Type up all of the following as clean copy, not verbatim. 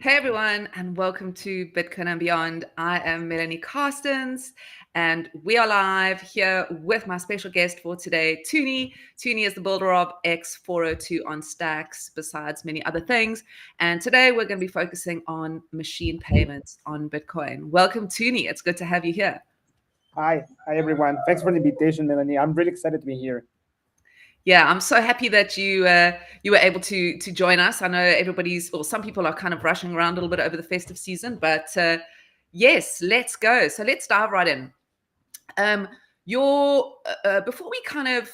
Hey everyone, and welcome to Bitcoin and Beyond. I am Melanie Carstens, and we are live here with my special guest for today, Toony. Toony is the builder of X402 on Stacks, besides many other things. And today we're going to be focusing on machine payments on Bitcoin. Welcome, Toony. It's good to have you here. Hi everyone. Thanks for the invitation, Melanie. I'm really excited to be here. Yeah, I'm so happy that you were able to join us. I know some people are kind of rushing around a little bit over the festive season, but yes, let's go. So let's dive right in. Before we kind of,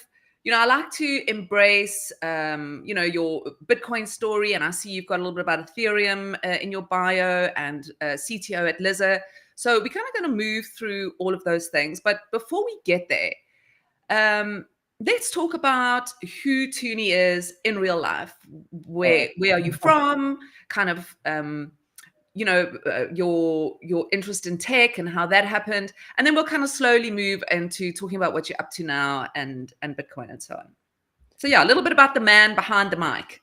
I like to embrace, your Bitcoin story, and I see you've got a little bit about Ethereum in your bio and CTO at Lizzo. So we're kind of going to move through all of those things, but before we get there, let's talk about who Toony is in real life. All right. Where are you from? Kind of your interest in tech and how that happened, and then we'll kind of slowly move into talking about what you're up to now and Bitcoin and so on. So yeah, a little bit about the man behind the mic.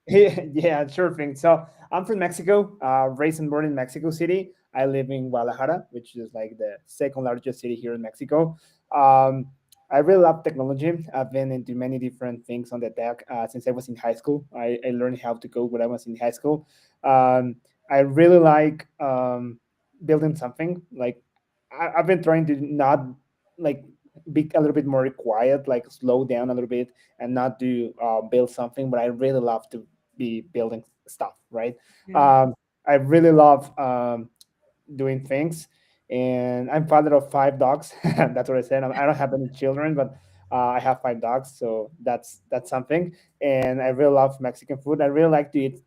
Yeah, sure thing. So I'm from Mexico, raised and born in Mexico City. I live in Guadalajara, which is like the second largest city here in Mexico. Um, I really love technology. I've been into many different things on the tech since I was in high school. I learned how to code when I was in high school. Um, I really like building something. Like I've been trying to not like be a little bit more quiet, like slow down a little bit and not do build something. But I really love to be building stuff, right? Yeah. Um, I really love doing things, and I'm father of five dogs. That's what I said. I don't have any children, but I have five dogs, so that's something. And I really love Mexican food. I really like to eat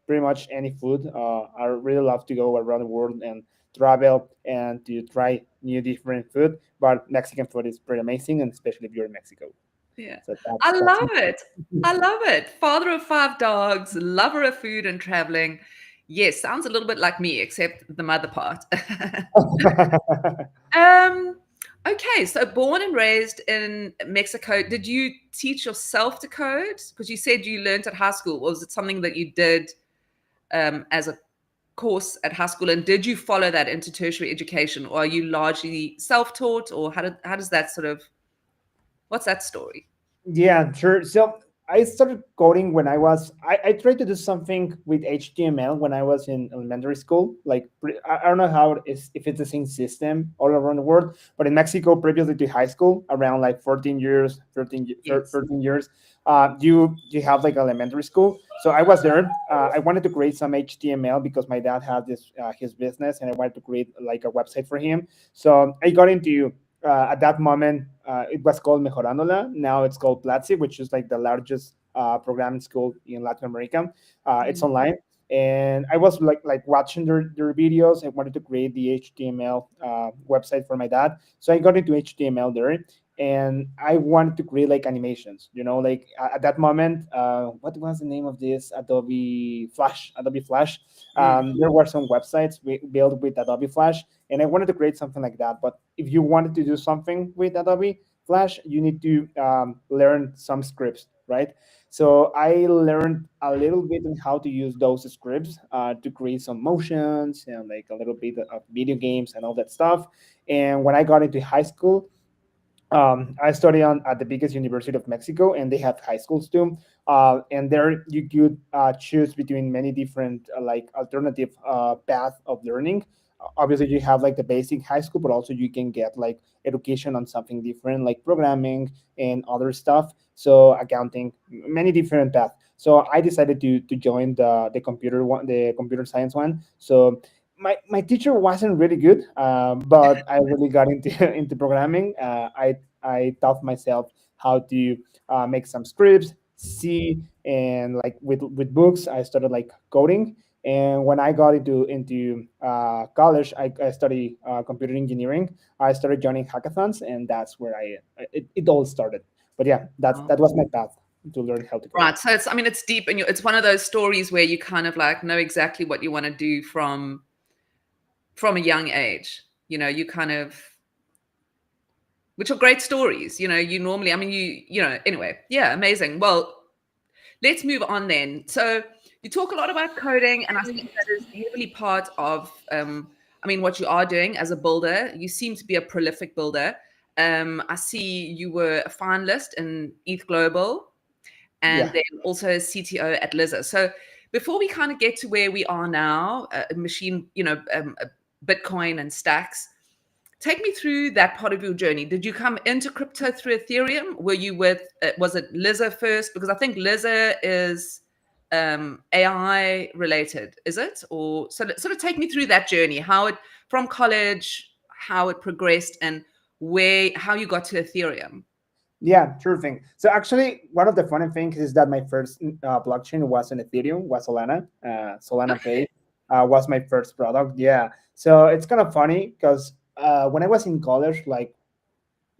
pretty much any food. I really love to go around the world and travel and to try new different food. But Mexican food is pretty amazing, and especially if you're in Mexico. Yeah, So I that's love it. I love it. Father of five dogs, lover of food and traveling. Yes, sounds a little bit like me, except the mother part. Um, okay, so born and raised in Mexico, did you teach yourself to code? Because you said you learned at high school. Or was it something that you did as a course at high school? And did you follow that into tertiary education, or are you largely self-taught, or how does that sort of, what's that story? Yeah, sure. So I started coding when I tried to do something with HTML when I was in elementary school. Like I don't know how it is, if it's the same system all around the world, but in Mexico, previously to high school, around like 14 years, Yes. 13 years, you have like elementary school. So I was there. I wanted to create some HTML because my dad had this his business, and I wanted to create like a website for him. So I got into at that moment, it was called Mejorándola. Now it's called Platzi, which is like the largest programming school in Latin America. It's Mm. online, and I was like watching their videos. I wanted to create the HTML website for my dad, so I got into HTML there, and I wanted to create like animations. Like at that moment, what was the name of this? Adobe Flash. Mm. There were some websites we built with Adobe Flash, and I wanted to create something like that. But if you wanted to do something with Adobe Flash, you need to learn some scripts, right? So I learned a little bit on how to use those scripts to create some motions and like a little bit of video games and all that stuff. And when I got into high school, I studied at the biggest university of Mexico, and they have high schools too. And there you could choose between many different like alternative path of learning. Obviously, you have like the basic high school, but also you can get like education on something different, like programming and other stuff. So accounting, many different paths. So I decided to join the computer one, the computer science one. So my teacher wasn't really good, but I really got into into programming. I taught myself how to make some scripts, C, and like with books, I started like coding. And when I got into college, I studied computer engineering. I started joining hackathons, and that's where it all started. But yeah, Oh. that was my path to learn how to code. Right. So it's, I mean, it's deep, and it's one of those stories where you kind of like know exactly what you want to do from a young age. You kind of, which are great stories. You normally, I mean, anyway, yeah, amazing. Well, let's move on then. So You talk a lot about coding, and I think that is heavily part of, I mean, what you are doing as a builder. You seem to be a prolific builder. I see you were a finalist in ETH Global, and Yeah. then also a CTO at Lizard. So before we kind of get to where we are now, machine, Bitcoin and stacks, take me through that part of your journey. Did you come into crypto through Ethereum? Were you with, was it Lizard first? Because I think Lizard is AI related, is it? Or sort of take me through that journey, how it, from college, how it progressed, and how you got to Ethereum. Yeah, sure thing. So actually, one of the funny things is that my first blockchain was in Ethereum, was Solana. Solana Okay. Pay was my first product. Yeah. So it's kind of funny because when I was in college, like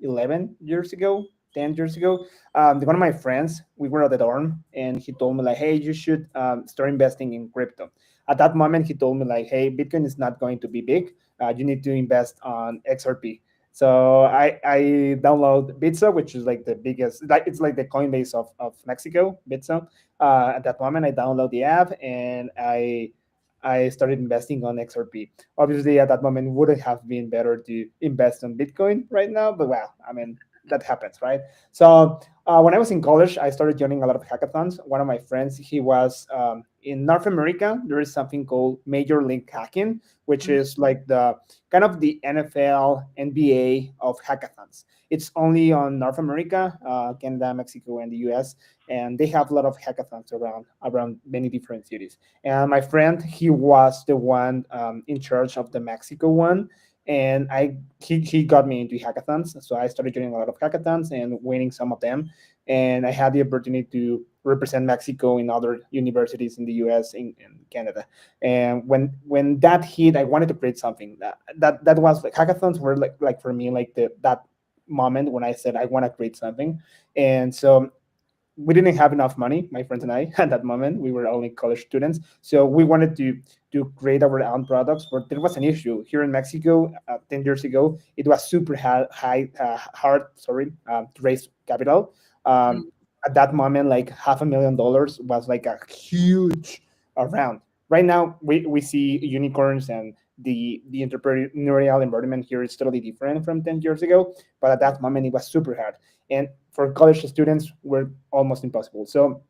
11 years ago, 10 years ago, one of my friends, we were at the dorm, and he told me like, hey, you should start investing in crypto. At that moment, he told me like, hey, Bitcoin is not going to be big. You need to invest on XRP. So I download Bitso, which is like the biggest, like it's like the Coinbase of Mexico, Bitso. At that moment, I download the app, and I started investing on XRP. Obviously, at that moment, would it have been better to invest on Bitcoin right now? But well, I mean, that happens, right? So when I was in college, I started joining a lot of hackathons. One of my friends, he was in North America. There is something called Major League Hacking, which Mhm. is like the kind of the NFL, NBA of hackathons. It's only on North America, Canada, Mexico, and the US, and they have a lot of hackathons around many different cities. And my friend, he was the one in charge of the Mexico one, and he got me into hackathons. So I started joining a lot of hackathons and winning some of them. And I had the opportunity to represent Mexico in other universities in the US, in Canada. And when that hit, I wanted to create something that was like hackathons were like for me like that moment when I said I want to create something. And so we didn't have enough money, my friends and I, at that moment. We were only college students, so we wanted to create our own products. But there was an issue here in Mexico 10 years ago. It was super hard, sorry, to raise capital. Mm. At that moment, like $500,000 was like a huge round. Right now, we see unicorns, and the entrepreneurial environment here is totally different from 10 years ago. But at that moment, it was super hard. And for college students were almost impossible. So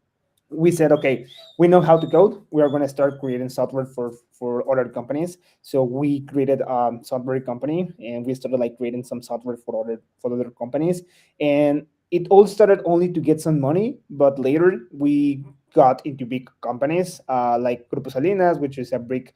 we said, okay, we know how to code. We are going to start creating software for other companies. So we created a software company, and we started like creating some software for other companies. And it all started only to get some money, but later we got into big companies like Grupo Salinas, which is a big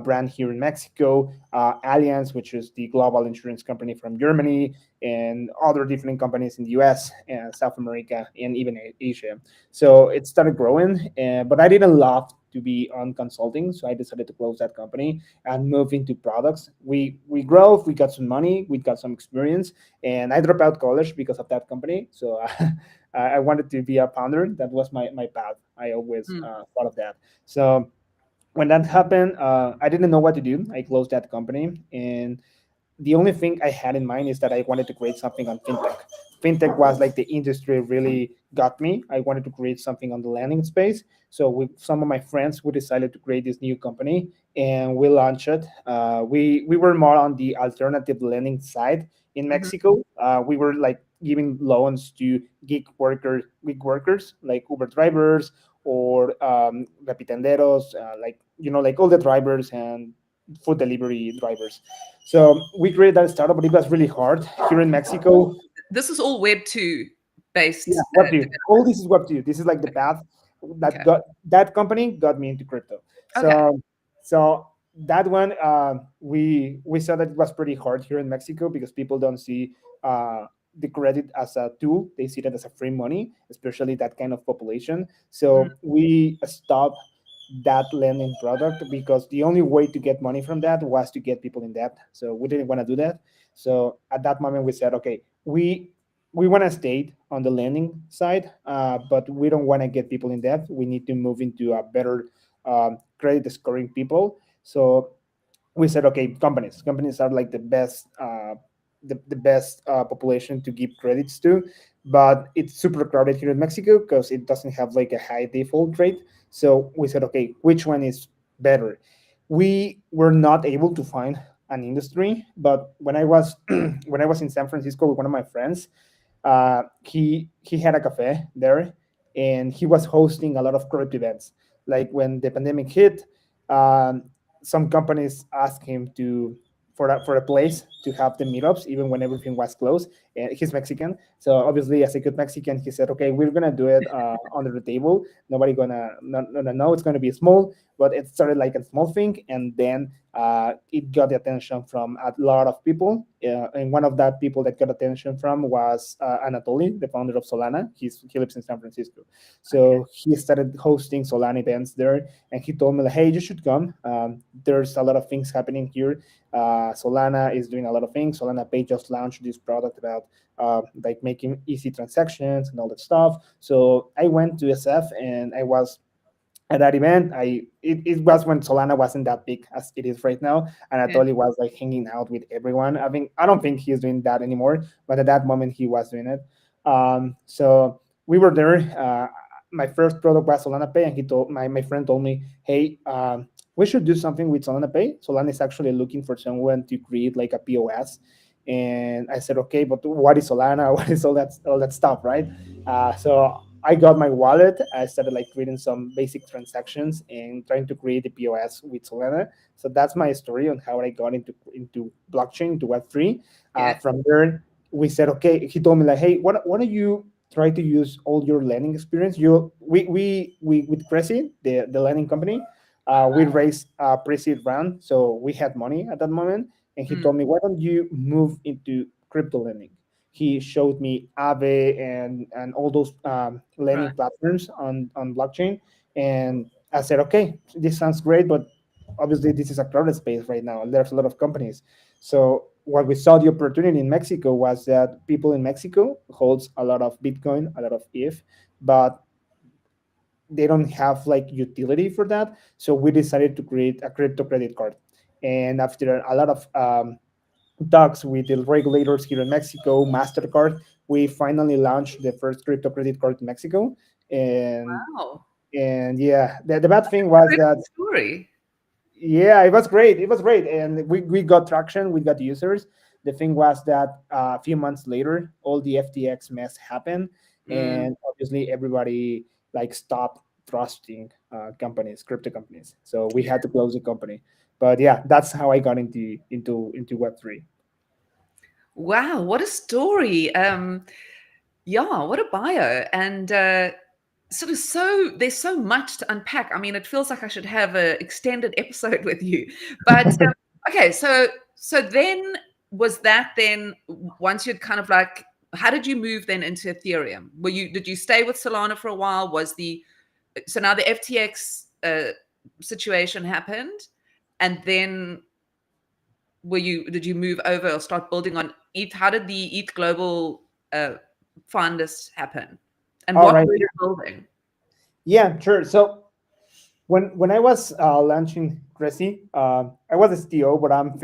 brand here in Mexico, Allianz, which is the global insurance company from Germany, and other different companies in the US and South America and even Asia. So it started growing, but I didn't love to be on consulting, so I decided to close that company and move into products. We grow, we got some money, we got some experience, and I dropped out college because of that company. So I wanted to be a founder. That was my path. I always Mm. thought of that. So when that happened, I didn't know what to do. I closed that company, and the only thing I had in mind is that I wanted to create something on fintech. Fintech was like the industry really got me. I wanted to create something on the lending space. So with some of my friends, we decided to create this new company, and we launched it. We were more on the alternative lending side in Mhm. Mexico. We were like giving loans to gig workers like Uber drivers or rapitenderos, like like all the drivers and food delivery drivers. So we created that startup, but it was really hard here in Mexico. This is all Web 2 Yeah, based what do you? development. All this is what do you? This is like the path that Okay. got that company got me into crypto. Okay. So that one, we saw that it was pretty hard here in Mexico because people don't see the credit as a tool; they see that as a free money, especially that kind of population. Mm. So we stopped that lending product because the only way to get money from that was to get people in debt. So we didn't want to do that. So at that moment, we said, okay, we want to stay on the lending side, but we don't want to get people in debt. We need to move into a better credit scoring people. So we said, okay, companies are like the best the best population to give credits to, but it's super crowded here in Mexico because it doesn't have like a high default rate. So we said, okay, which one is better? We were not able to find an industry, but when I was when I was in San Francisco with one of my friends, he had a cafe there, and he was hosting a lot of corporate events. Like when the pandemic hit, um, some companies asked him to for a place to have the meetups even when everything was closed. And he's Mexican, so obviously as a good Mexican, he said, "Okay, we're gonna do it under the table. Nobody gonna no no. It's gonna be small." But it started like a small thing, and then it got the attention from a lot of people. And one of that people that got attention from was Anatoly, the founder of Solana. He lives in San Francisco, Okay. so he started hosting Solana events there. And he told me, like, "Hey, you should come. There's a lot of things happening here. Solana is doing a lot of things. Solana Pay just launched this product about like making easy transactions and all that stuff." So I went to SF, and I was at that event. It was when Solana wasn't that big as it is right now, and Yeah. Anatoly was like hanging out with everyone. I mean, I don't think he's doing that anymore, but at that moment he was doing it. So we were there. My first product was Solana Pay, and my friend told me, "Hey, we should do something with Solana Pay. Solana is actually looking for someone to create like a POS." And I said, "Okay, but what is Solana? What is all that stuff, right?" So I got my wallet. I started like creating some basic transactions and trying to create the POS with Solana. So that's my story on how I got into blockchain, into Web3. Yeah. From there, we said, okay. He told me like, hey, why don't you try to use all your lending experience? We with Cressy, the lending company, we raised a pre-seed round, so we had money at that moment. And he Mm, told me, why don't you move into crypto lending? He showed me Aave and all those right. lending platforms on blockchain, and I said, okay, this sounds great, but obviously this is a crowded space right now, and there's a lot of companies. So what we saw the opportunity in Mexico was that people in Mexico holds a lot of Bitcoin, a lot of ETH, but they don't have like utility for that. So we decided to create a crypto credit card. And after a lot of talks with the regulators here in Mexico, MasterCard, we finally launched the first crypto credit card in Mexico. And Wow. and yeah, the bad thing was Great that story. yeah, it was great. It was great, and we got traction. We got users. The thing was that a few months later, all the FTX mess happened, Mm, and obviously everybody like stopped trusting crypto companies. So we yeah. had to close the company. But yeah, that's how I got into Web3. Wow, what a story. Yeah, what a bio. And sort of there's so much to unpack. I mean, it feels like I should have an extended episode with you. But okay, so then was that then once you'd kind of like how did you move then into Ethereum? Did you stay with Solana for a while? Was the so now the FTX situation happened, and then did you move over or start building on ETH? How did the ETH global fund happen? And All what right. were you building? Yeah, sure. So when I was launching Cressy, I was a CTO, but I'm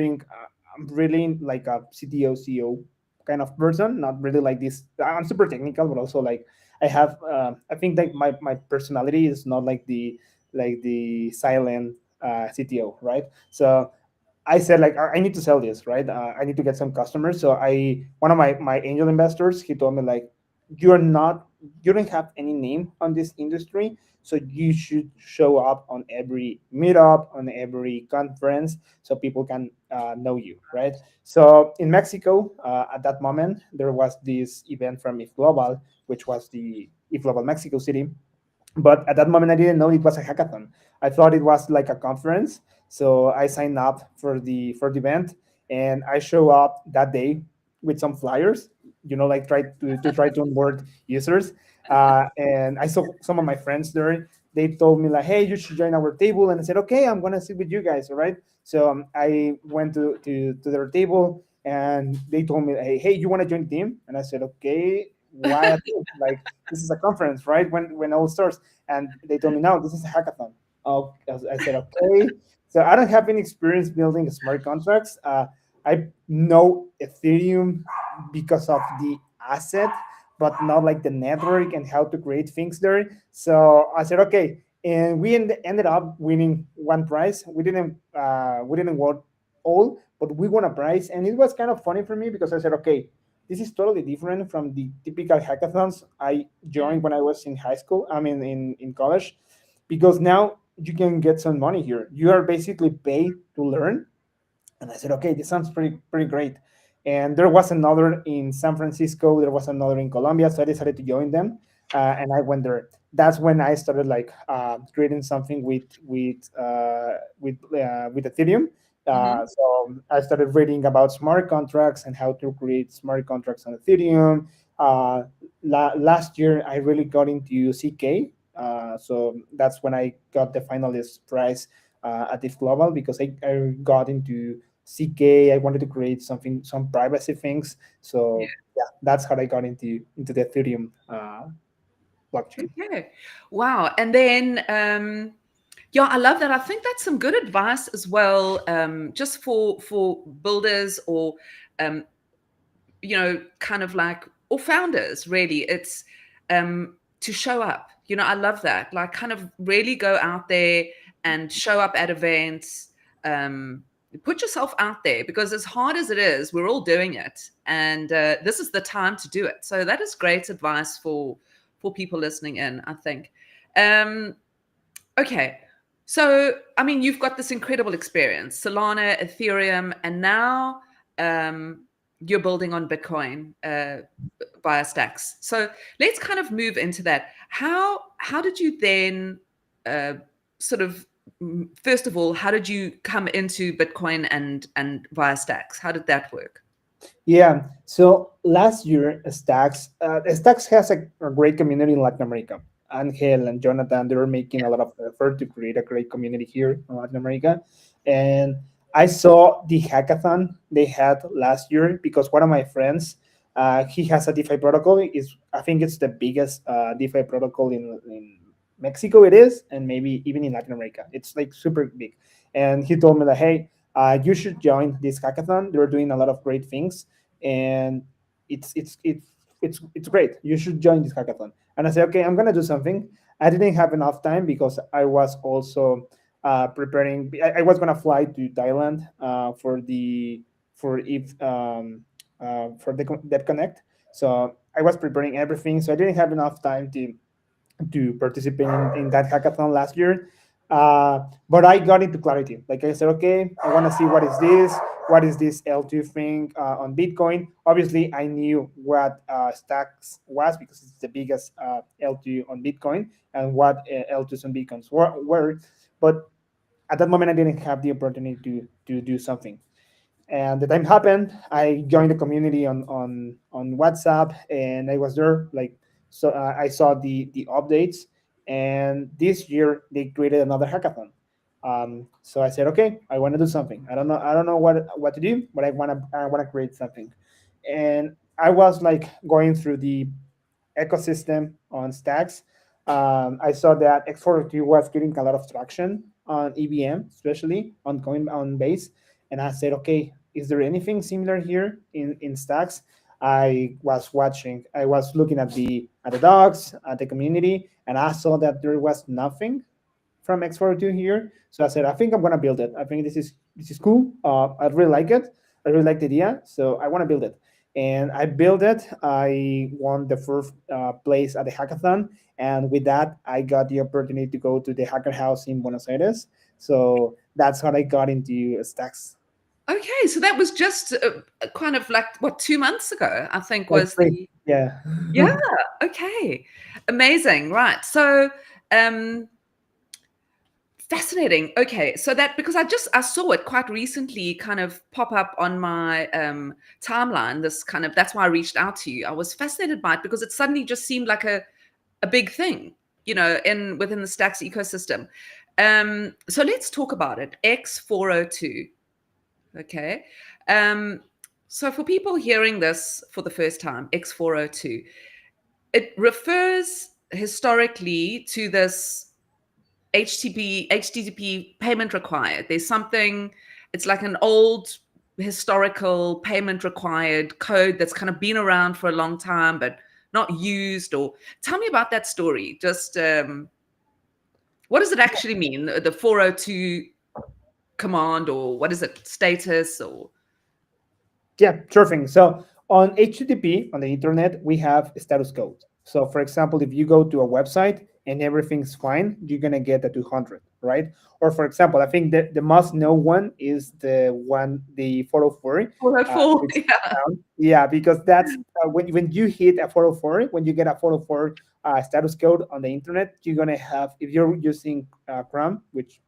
really like a CTO CEO kind of person. Not really like this. I'm super technical, but also like I have. I think that my personality is not like the silent CTO, right? So I said like I need to sell this, right? I need to get some customers. So one of my angel investors, he told me like you're not you don't have any name on this industry, so you should show up on every meetup, on every conference, so people can know you, right? So in Mexico, at that moment, there was this event from If Global, which was the If Global Mexico City, but at that moment I didn't know it was a hackathon. I thought it was like a conference, so I signed up for the event, and I show up that day with some flyers, like try to onboard users. And I saw some of my friends there. They told me like, hey, you should join our table, and I said, okay, I'm gonna sit with you guys, all right? So I went to their table, and they told me, hey, you want to join the team? And I said, okay, why a team? Like, this is a conference, right? When all starts. And they told me, no, this is a hackathon. Oh, I said, okay. So I don't have any experience building smart contracts. I know Ethereum because of the asset, but not like the network and how to create things there. So I said, okay, and we ended up winning one prize. We didn't win all, but we won a prize, and it was kind of funny for me because I said, okay, this is totally different from the typical hackathons I Yeah. joined when I was in high school. I mean, in college, because now you can get some money here. You are basically paid to learn, and I said, okay, this sounds pretty great. And there was another in San Francisco. There was another in Colombia. So I decided to join them, and I went there. That's when I started like creating something with Ethereum. Mm-hmm. So I started reading about smart contracts and how to create smart contracts on Ethereum. Uh, Last year, I really got into CK. So that's when I got the finalist prize at this global, because I got into CK. I wanted to create something, some privacy things. So yeah, that's how I got into the Ethereum blockchain. Okay. Wow. And then, yeah, I love that. I think that's some good advice as well, just for builders or, um, kind of like, or founders, really. It's to show up. I love that. Like, kind of really go out there and show up at events. Um, Put yourself out there, because as hard as it is, we're all doing it, and this is the time to do it. So that is great advice for people listening in, I think. Um, okay. So, I mean, you've got this incredible experience, Solana, Ethereum, and now you're building on Bitcoin via Stacks. So let's kind of move into that. How did you then uh, sort of, first of all, how did you come into Bitcoin and via Stacks? How did that work? Yeah. So last year, Stacks has a great community in Latin America. Angel and Jonathan, they were making a lot of effort to create a great community here in Latin America. And I saw the hackathon they had last year because one of my friends, he has a DeFi protocol. I think it's the biggest DeFi protocol in Mexico. It is, and maybe even in Latin America. It's like super big. And he told me that, hey, you should join this hackathon. They're doing a lot of great things, and it's it's it's it's great. You should join this hackathon. And I said, okay, I'm gonna do something. I didn't have enough time because I was also preparing. I was gonna fly to Thailand for the Debt Connect. So I was preparing everything. So I didn't have enough time to participate in that hackathon last year. But I got into clarity. Like I said, okay, I want to see what is this L2 thing on Bitcoin. Obviously, I knew what Stacks was because it's the biggest L2 on Bitcoin, and what L2s on Bitcoins were. But at that moment, I didn't have the opportunity to do something. And the time happened. I joined the community on WhatsApp, and I was there. Like, so I saw the updates, and this year they created another hackathon. So I said, okay, I want to do something. I don't know what to do, but I want to create something. And I was like going through the ecosystem on Stacks. I saw that X42 was getting a lot of traction on EVM, especially on Coinbase, and I said, okay, is there anything similar here in Stacks? I was looking at the docs, at the community, and I saw that there was nothing from X42 here. So I said, I think I'm gonna build it. I think this is cool. I really like it. I really like the idea. So I want to build it. And I built it. I won the first place at the hackathon, and with that, I got the opportunity to go to the Hacker House in Buenos Aires. So that's how I got into Stacks. Okay, so that was just kind of like what, 2 months ago, I think Like was three, the. yeah. Yeah. Okay, amazing. Right. So, um, fascinating. Okay, so that, because I saw it quite recently kind of pop up on my timeline. This kind of, that's why I reached out to you. I was fascinated by it because it suddenly just seemed like a big thing, in within the Stacks ecosystem. So let's talk about it. X402. Okay. Um, so for people hearing this for the first time, X402, it refers historically to this HTTP payment required. There's something, it's like an old historical payment required code that's kind of been around for a long time but not used? Or tell me about that story. Just what does it actually mean, the 402 command, or what is it, status? Or Yeah, sure thing. So on HTTP, on the internet, we have status code. So for example, if you go to a website and everything's fine, you're gonna get a 200, right? Or for example, I think that the most known one is the 404. 404? Which Yeah, yeah, because that's when you hit a 404, when you get a 404 status code on the internet, you're gonna have, if you're using Chrome, which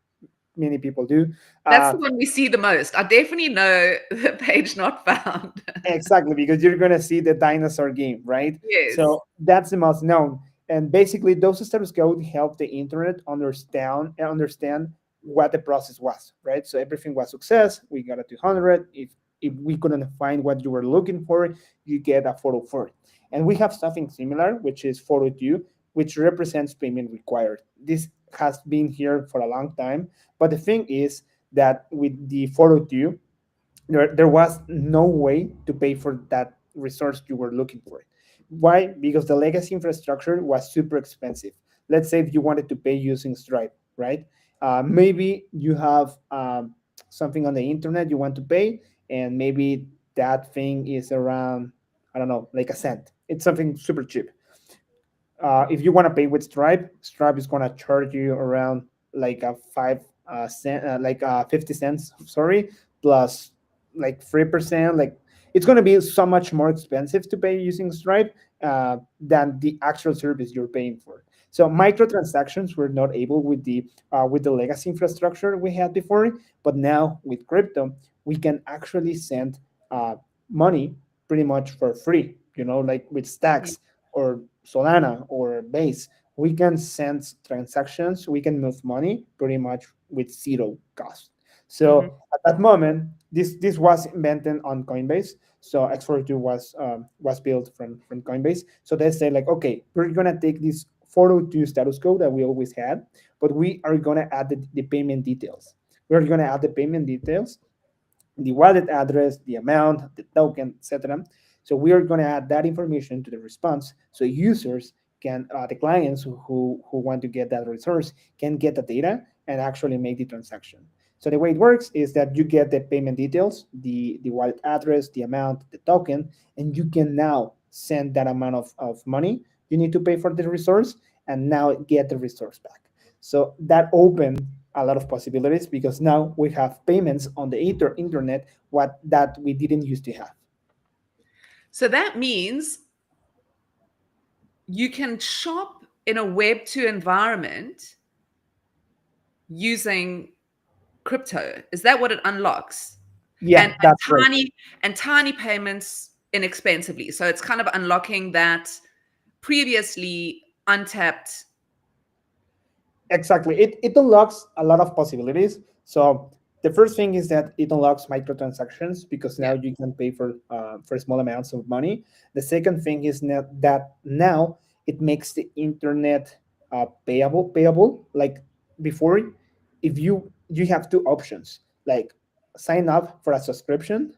many people do, that's uh, the one we see the most. I definitely know the page not found. exactly, because you're gonna see the dinosaur game, right? Yes. So that's the most known. And basically, those status code help the internet understand what the process was, right? So everything was success. We got a 200. If we couldn't find what you were looking for, you get a 404. And we have something similar, which is 402, which represents payment required. This has been here for a long time, but the thing is that with the 402, there was no way to pay for that resource you were looking for. Why? Because the legacy infrastructure was super expensive. Let's say if you wanted to pay using Stripe, right? Maybe you have something on the internet you want to pay, and maybe that thing is around, I don't know, like a cent. It's something super cheap. If you want to pay with Stripe, Stripe is going to charge you around like a 5 cent, like 50 cents, sorry, plus like 3%. Like it's going to be so much more expensive to pay using Stripe than the actual service you're paying for. So microtransactions were not able with the legacy infrastructure we had before, but now with crypto, we can actually send money pretty much for free. You know, like with stacks or Solana or Base, we can send transactions, we can move money pretty much with zero cost. Mm-hmm. So at that moment, this was invented on Coinbase. So X42 was built from Coinbase. So they say like, okay, we're gonna take this 402 status code that we always had, but we are gonna add the payment details. We're gonna add the payment details, the wallet address, the amount, the token, etc. So we are going to add that information to the response, so users can, the clients who want to get that resource can get the data and actually make the transaction. So the way it works is that you get the payment details, the wallet address, the amount, the token, and you can now send that amount of money you need to pay for the resource and now get the resource back. So that opened a lot of possibilities because now we have payments on the internet what that we didn't used to have. So that means you can shop in a Web2 environment using crypto. Is that what it unlocks? Yeah, And that's right. tiny payments inexpensively. So it's kind of unlocking that previously untapped. Exactly. It unlocks a lot of possibilities. So the first thing is that it unlocks microtransactions because now Yeah. you can pay for small amounts of money. The second thing is that now it makes the internet payable. Like before, if you have two options, like sign up for a subscription,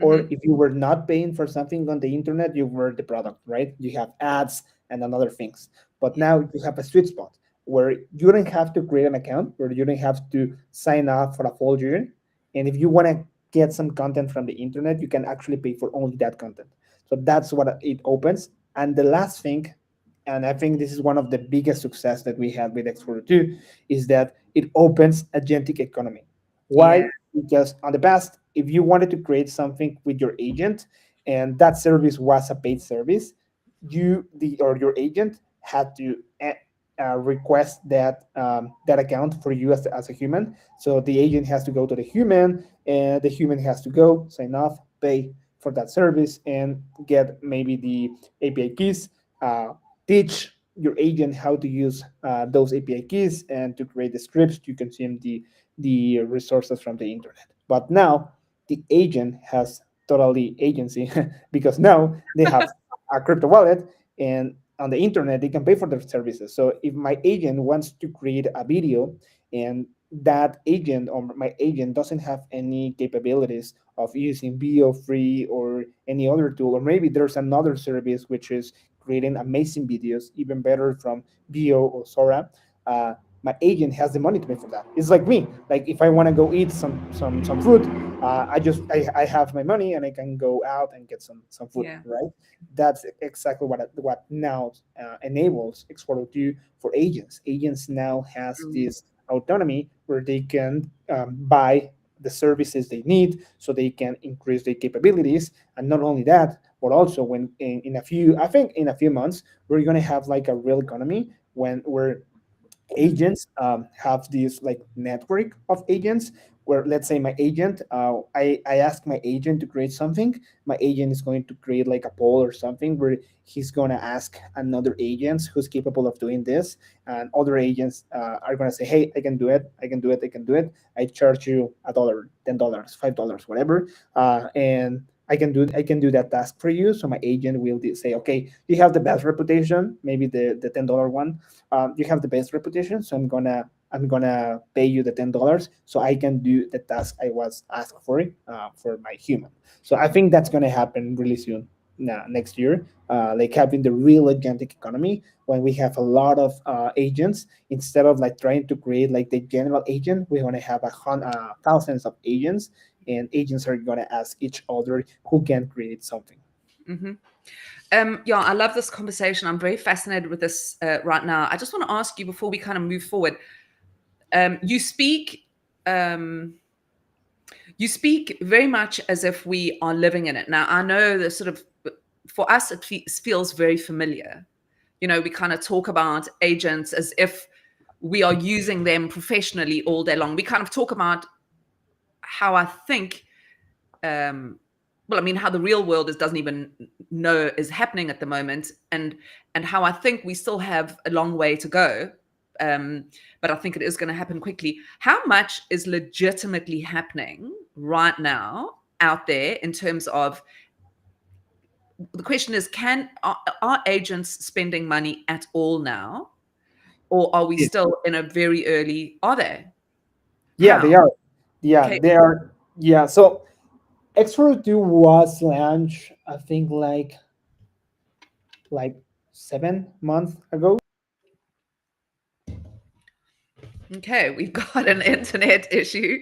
or Hmm. if you were not paying for something on the internet, you were the product, right? You have ads and other things. But Yeah. now you have a sweet spot where you don't have to create an account, where you don't have to sign up for a full year. And if you want to get some content from the internet, you can actually pay for only that content. So that's what it opens. And the last thing, and I think this is one of the biggest success that we had with X42, is that it opens agentic economy. Yeah. Why? Because on the past, if you wanted to create something with your agent and that service was a paid service, your agent had to request that account for you as a human. So the agent has to go to the human, and the human has to go sign off, pay for that service, and get maybe the API keys. Teach your agent how to use those API keys and to create the scripts to consume the resources from the internet. But now the agent has totally agency because now they have a crypto wallet, and on the internet they can pay for their services. So if my agent wants to create a video and that agent or my agent doesn't have any capabilities of using BO free or any other tool, or maybe there's another service which is creating amazing videos, even better from BO or Sora. Uh, my agent has the money to pay for that. It's like me. Like if I want to go eat some food, I have my money and I can go out and get some food, Yeah. right? That's exactly what now enables X402 for agents. Agents now has Mm. this autonomy where they can buy the services they need so they can increase their capabilities. And not only that, but also when in a few, I think in a few months, we're going to have like a real economy when we're Mm. agents have this like network of agents where, let's say, my agent, I ask my agent to create something. My agent is going to create like a poll or something where he's going to ask another agents who's capable of doing this, and other agents are going to say, hey, I can do it, I can do it, I can do it. I charge you $1, $10, $5, whatever, and I can do that task for you. So my agent will say, okay, you have the best reputation, maybe the $10 one. You have the best reputation, so I'm gonna pay you the $10 so I can do the task I was asked for my human. So I think that's gonna happen really soon. Next year, like having the real agentic economy when we have a lot of agents instead of like trying to create like the general agent. We're gonna have thousands of agents, and agents are gonna ask each other who can create something. Hmm. Yeah, I love this conversation. I'm very fascinated with this right now. I just want to ask you before we kind of move forward. You speak, um, you speak very much as if we are living in it. Now, I know the sort of, for us, it feels very familiar. You know, we kind of talk about agents as if we are using them professionally all day long. We kind of talk about how I think, um, well, I mean, how the real world doesn't even know is happening at the moment, and how I think we still have a long way to go. Um, but I think it is going to happen quickly. How much is legitimately happening right now out there in terms of, the question is, are agents spending money at all now, or are we Yeah, still in a very early? Are they? yeah, they How? are. Yeah, Okay. they are. Yeah, so X42 was launched, I think, like 7 months ago. Okay, we've got an internet issue.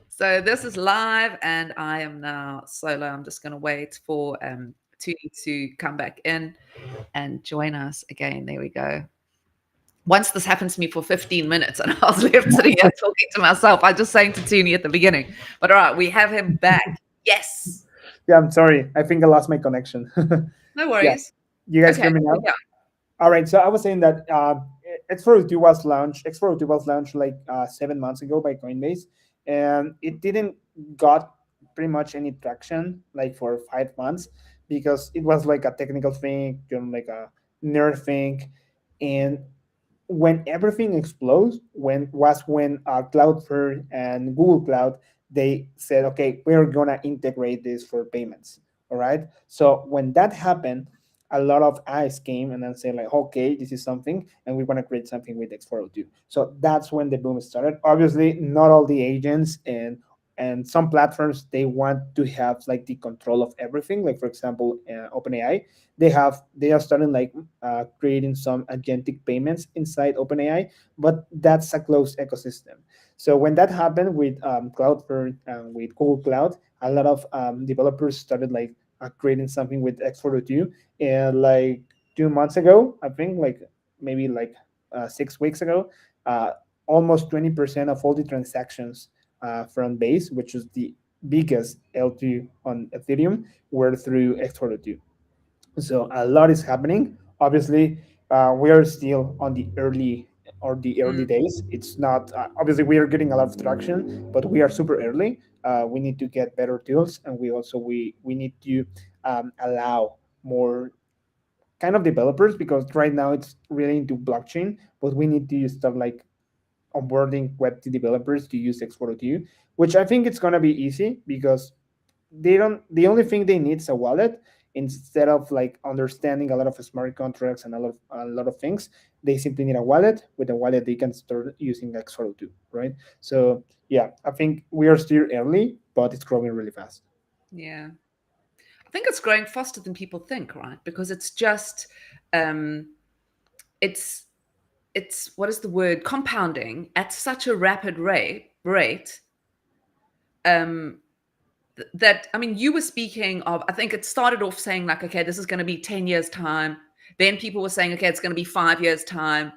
So this is live, and I am now solo. I'm just going to wait for Toony to come back in and join us again. There we go. Once this happened to me for 15 minutes, and I was left sitting here talking to myself. I was just saying to Toony at the beginning. But all right, we have him back. Yes. Yeah, I'm sorry. I think I lost my connection. No Yeah, worries. you guys Okay. hear me So now? yeah. All right. So I was saying that X42 was launched. X42 was launched like 7 months ago by Coinbase, and it didn't got pretty much any traction like for 5 months because it was like a technical thing, like a nerd thing, and when everything explodes, when Cloudflare and Google Cloud, they said, okay, we're gonna integrate this for payments. All right. So when that happened, a lot of eyes came and then say like, okay, this is something, and we want to create something with X402. So that's when the boom started. Obviously, not all the agents and some platforms they want to have like the control of everything. Like for example, OpenAI, they are starting like creating some agentic payments inside OpenAI, but that's a closed ecosystem. So when that happened with Cloudflare and with Google Cloud, a lot of developers started like creating something with X402. And like 2 months ago, I think, like maybe like 6 weeks ago, uh, almost 20% of all the transactions from Base, which is the biggest L2 on Ethereum, were through X402. So a lot is happening. Obviously, we are still on the early Mm. days. It's not obviously we are getting a lot of traction, but we are super early. We need to get better tools, and we need to allow more kind of developers because right now it's really into blockchain, but we need to start like onboarding Web2 developers to use X402, which I think it's gonna be easy because they don't. The only thing they need is a wallet, instead of like understanding a lot of smart contracts and a lot of things. They simply need a wallet. With a wallet they can start using xRO too, right? So yeah, I think we are still early, but it's growing really fast. Yeah. I think it's growing faster than people think, right? Because it's just um it's it's what is the word? Compounding at such a rapid rate. Um that I mean, you were speaking of, I think it started off saying like, okay, this is going to be 10 years time. Then people were saying, okay, it's going to be 5 years time.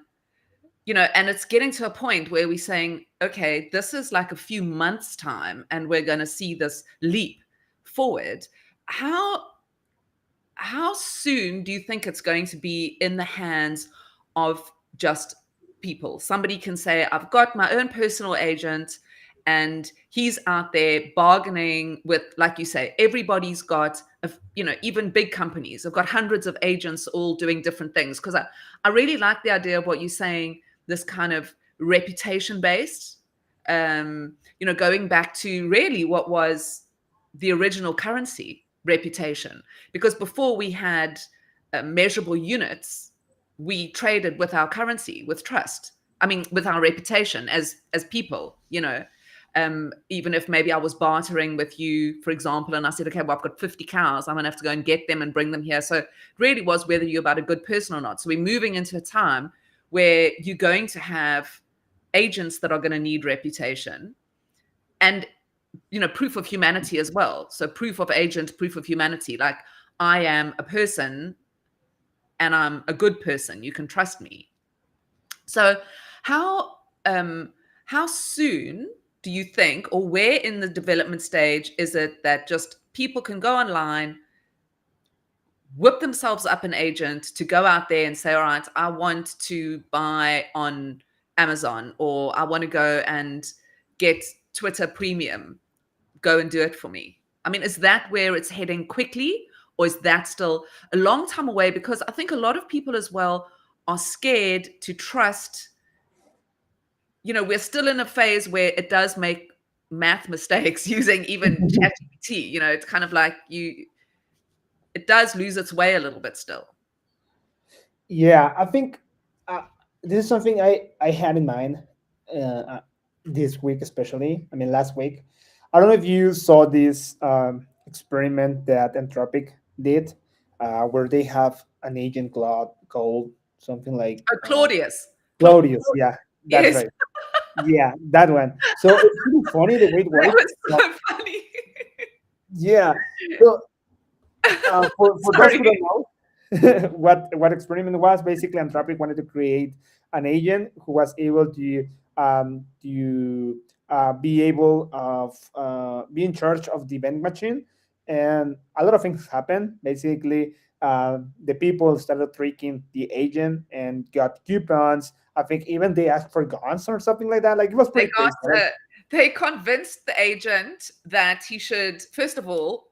And it's getting to a point where we're saying, okay, this is like a few months time and we're going to see this leap forward. How how soon do you think it's going to be in the hands of just people? Somebody can say, I've got my own personal agent and he's out there bargaining with, like you say, everybody's got, even big companies have got hundreds of agents all doing different things. Because I really like the idea of what you're saying, this kind of reputation based, going back to really what was the original currency, reputation. Because before we had measurable units, we traded with our currency, with trust. I mean, with our reputation as people. Even if maybe I was bartering with you, for example, and I said, okay, well, I've got 50 cows, I'm gonna have to go and get them and bring them here. So it really was whether you're about a good person or not. So we're moving into a time where you're going to have agents that are going to need reputation, and proof of humanity as well. So proof of agent, proof of humanity. Like, I am a person and I'm a good person. You can trust me. So how how soon do you think, or where in the development stage is it that just people can go online, whip themselves up an agent to go out there and say, all right, I want to buy on Amazon, or I want to go and get Twitter Premium, go and do it for me? I mean, is that where it's heading quickly, or is that still a long time away? Because I think a lot of people as well are scared to trust. We're still in a phase where it does make math mistakes using even ChatGPT. It's kind of like it does lose its way a little bit still. Yeah, I think uh, this is something I had in mind this week, especially. I mean, last week. I don't know if you saw this experiment that Anthropic did, where they have an agent called something like Oh, Claudius. Claudius. Yeah, that's Yes, right. Yeah, that one. So it's pretty funny the way it that works. was so funny. Yeah. So for those who Sorry. don't know, what experiment was, basically Anthropic wanted to create an agent who was able to be able of be in charge of the vending machine, and a lot of things happened. Basically, the people started tricking the agent and got coupons. I think even they asked for guns or something like that. Like, it was They pretty got crazy, right? they convinced the agent that he should, first of all,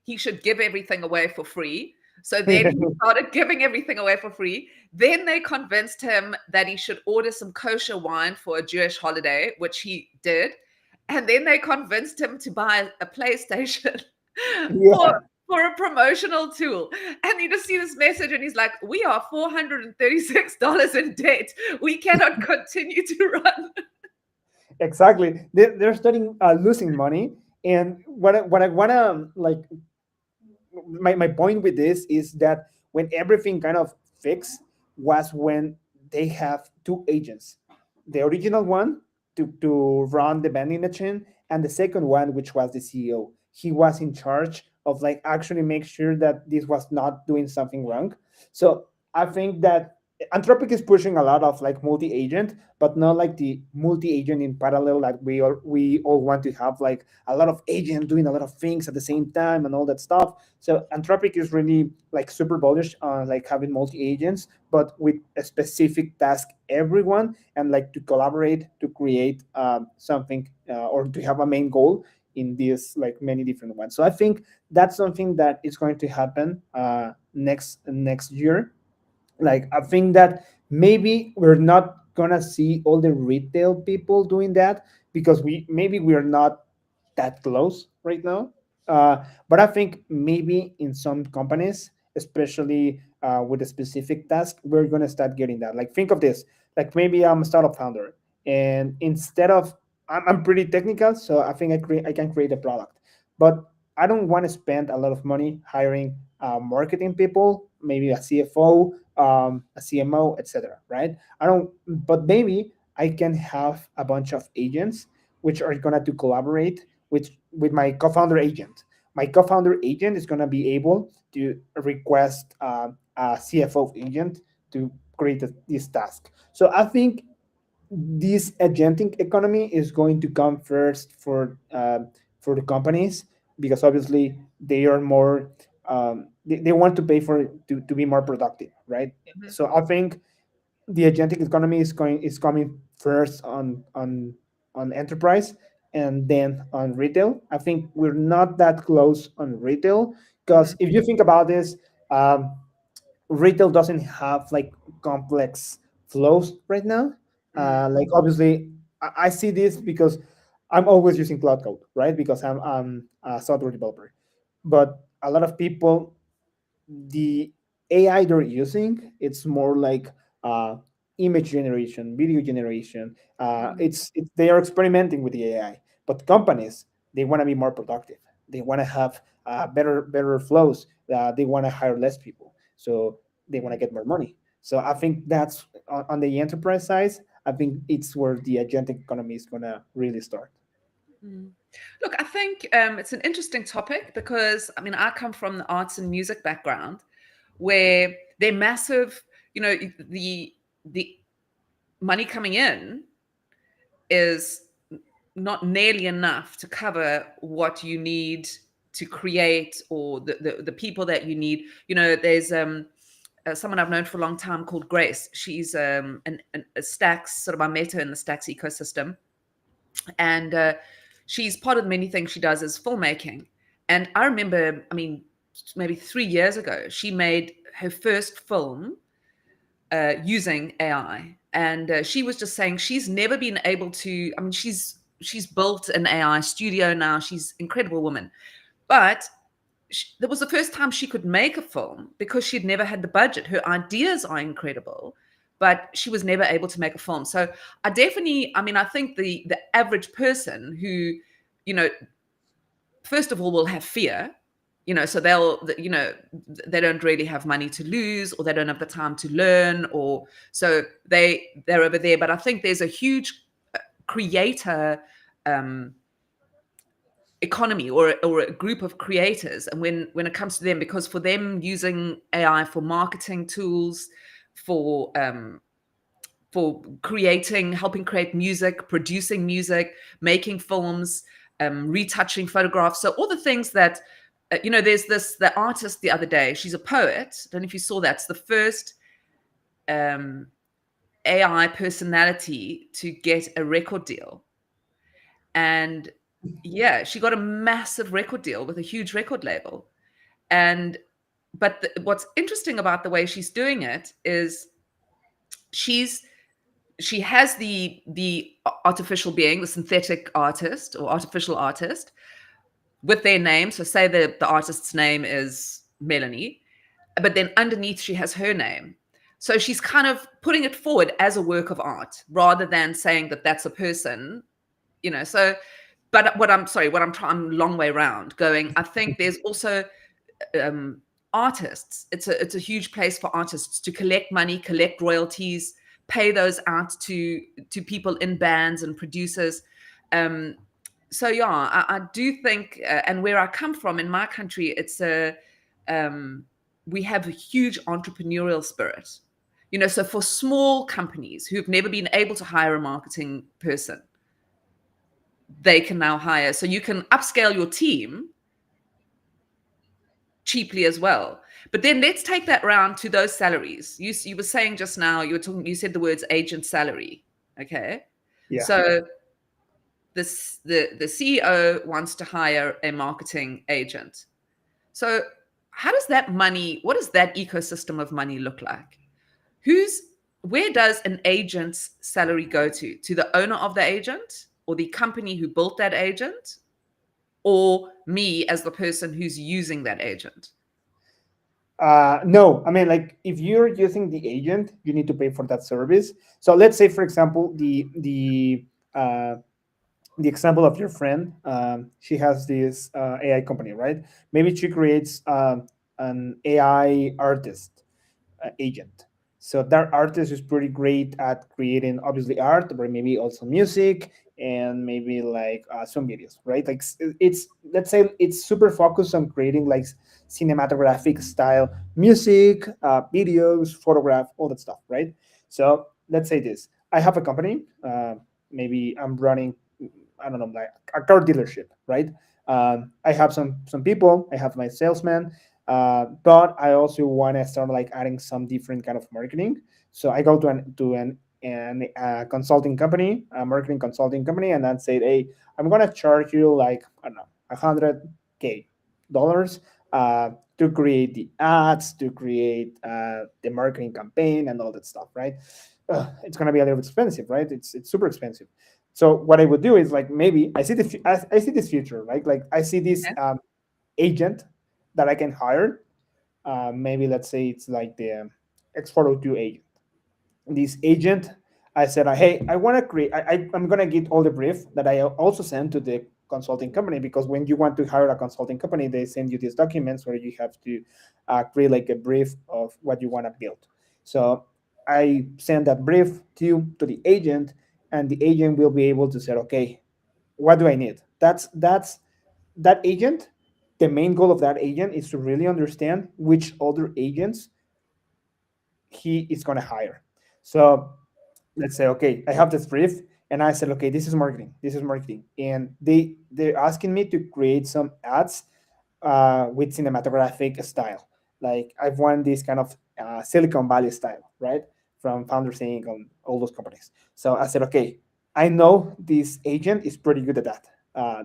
he should give everything away for free. So then he started giving everything away for free. Then they convinced him that he should order some kosher wine for a Jewish holiday, which he did. And then they convinced him to buy a PlayStation for Yeah, for a promotional tool. And you just see this message, and he's like, "We are $436 in debt. We cannot continue to run." exactly. They're starting losing money. And what I want to like, my point with this is that when everything kind of fixed was when they have two agents, the original one to run the vending machine, and the second one, which was the CEO. He was in charge of like actually make sure that this was not doing something wrong. So I think that Anthropic is pushing a lot of like multi-agent, but not like the multi-agent in parallel that we all want to have, like a lot of agents doing a lot of things at the same time and all that stuff. So Anthropic is really like super bullish on like having multi-agents, but with a specific task everyone, and like to collaborate to create something or to have a main goal in these like many different ones. So I think that's something that is going to happen next year. Like, I think that maybe we're not gonna see all the retail people doing that, because we are not that close right now. But I think maybe in some companies, especially with a specific task, we're going to start getting that. Like, think of this. Like, maybe I'm a startup founder, and instead of I'm pretty technical, so I think I can create a product, but I don't want to spend a lot of money hiring marketing people, maybe a CFO, a CMO, etc. Right? I don't. But maybe I can have a bunch of agents which are going to collaborate with my co-founder agent. My co-founder agent is going to be able to request a CFO agent to create this task. So I think this agentic economy is going to come first for the companies, because obviously they are more they want to pay for to be more productive, right? Mhm. So I think the agentic economy is coming first on enterprise and then on retail. I think we're not that close on retail, Mhm. because if you think about this, um, retail doesn't have like complex flows right now. Mm. Like, obviously, I see this because I'm always using Cloud Code, right? Because I'm a software developer, but a lot of people, the AI they're using, it's more like uh, image generation, video generation. Mm. They are experimenting with the AI, but companies, they want to be more productive. They want to have better flows. They want to hire less people, so they want to Mm. get more money. So I think that's on the enterprise side. I think it's where the agentic economy is gonna really start. Mm. Look, I think it's an interesting topic because I mean, I come from the arts and music background where they're massive, you know, the money coming in is not nearly enough to cover what you need to create or the people that you need. You know, there's someone I've known for a long time called Grace. She's a Stacks, sort of, I met her in the Stacks ecosystem. And she's part of the many things she does is filmmaking. And I remember, I mean, maybe 3 years ago, she made her first film using AI, and she was just saying she's never been able to. I mean, she's built an AI studio now. She's an incredible woman, but that was the first time she could make a film because she'd never had the budget. Her ideas are incredible, but she was never able to make a film. So I definitely, I mean, I think the average person who, you know, first of all, will have fear, you know, so they don't really have money to lose, or they don't have the time to learn, or so they're over there. But I think there's a huge creator um, economy, or a group of creators, and when it comes to them, because for them using AI for marketing tools, for creating, helping create music, producing music, making films, retouching photographs. So all the things that, there's the artist the other day. She's a poet. I don't know if you saw that. It's the first um, AI personality to get a record deal. And yeah, she got a massive record deal with a huge record label. And what's interesting about the way she's doing it is she's she has the artificial being, the synthetic artist or artificial artist, with their name. So say the artist's name is Melanie, but then underneath she has her name. So she's kind of putting it forward as a work of art rather than saying that that's a person, you know. So, but I'm long way around going. I think there's also um, artists. It's a huge place for artists to collect money, collect royalties, pay those out to people in bands and producers. Um, so yeah, I do think, and where I come from in my country, it's um, we have a huge entrepreneurial spirit. You know, so for small companies who've never been able to hire a marketing person, they can now hire. So you can upscale your team cheaply as well. But then let's take that round to those salaries. You were saying just now, you said the words agent salary. Okay. Yeah. So the CEO wants to hire a marketing agent. So how does that money, what does that ecosystem of money look like? Who's Where does an agent's salary go to? To the owner of the agent or the company who built that agent? or me as the person who's using that agent? No, I mean, like if you're using the agent, you need to pay for that service. So let's say, for example, the example of your friend, she has this AI company, right? Maybe she creates an AI artist agent. So that artist is pretty great at creating obviously art, but maybe also music and maybe like some videos, right? Like it's let's say it's super focused on creating like cinematographic style music, videos, photograph, all that stuff, right? So let's say this: I have a company. Maybe I'm running, I don't know, like a car dealership, right? I have some people. I have my salesman, but I also want to start like adding some different kind of marketing. So I go to an consulting company, a marketing consulting company, and then say, hey, I'm gonna charge you like I don't know, $100K to create the ads, to create the marketing campaign, and all that stuff, right? It's gonna be a little bit expensive, right? It's super expensive. So what I would do is like maybe I see this future, right? Like I see this Okay. agent that I can hire. Maybe let's say it's like the X402 agent. This agent, I said, hey, I want to create. I'm gonna get all the brief that I also send to the consulting company, because when you want to hire a consulting company, they send you these documents where you have to create like a brief of what you want to build. So I send that brief to the agent, and the agent will be able to say, okay, what do I need? That's that agent. The main goal of that agent is to really understand which other agents he is going to hire. So let's say, okay, I have this brief, and I said, okay, this is marketing, and they're asking me to create some ads with cinematographic style. Like I've won this kind of Silicon Valley style, right? From Founders Inc. on all those companies. So I said, okay, I know this agent is pretty good at that.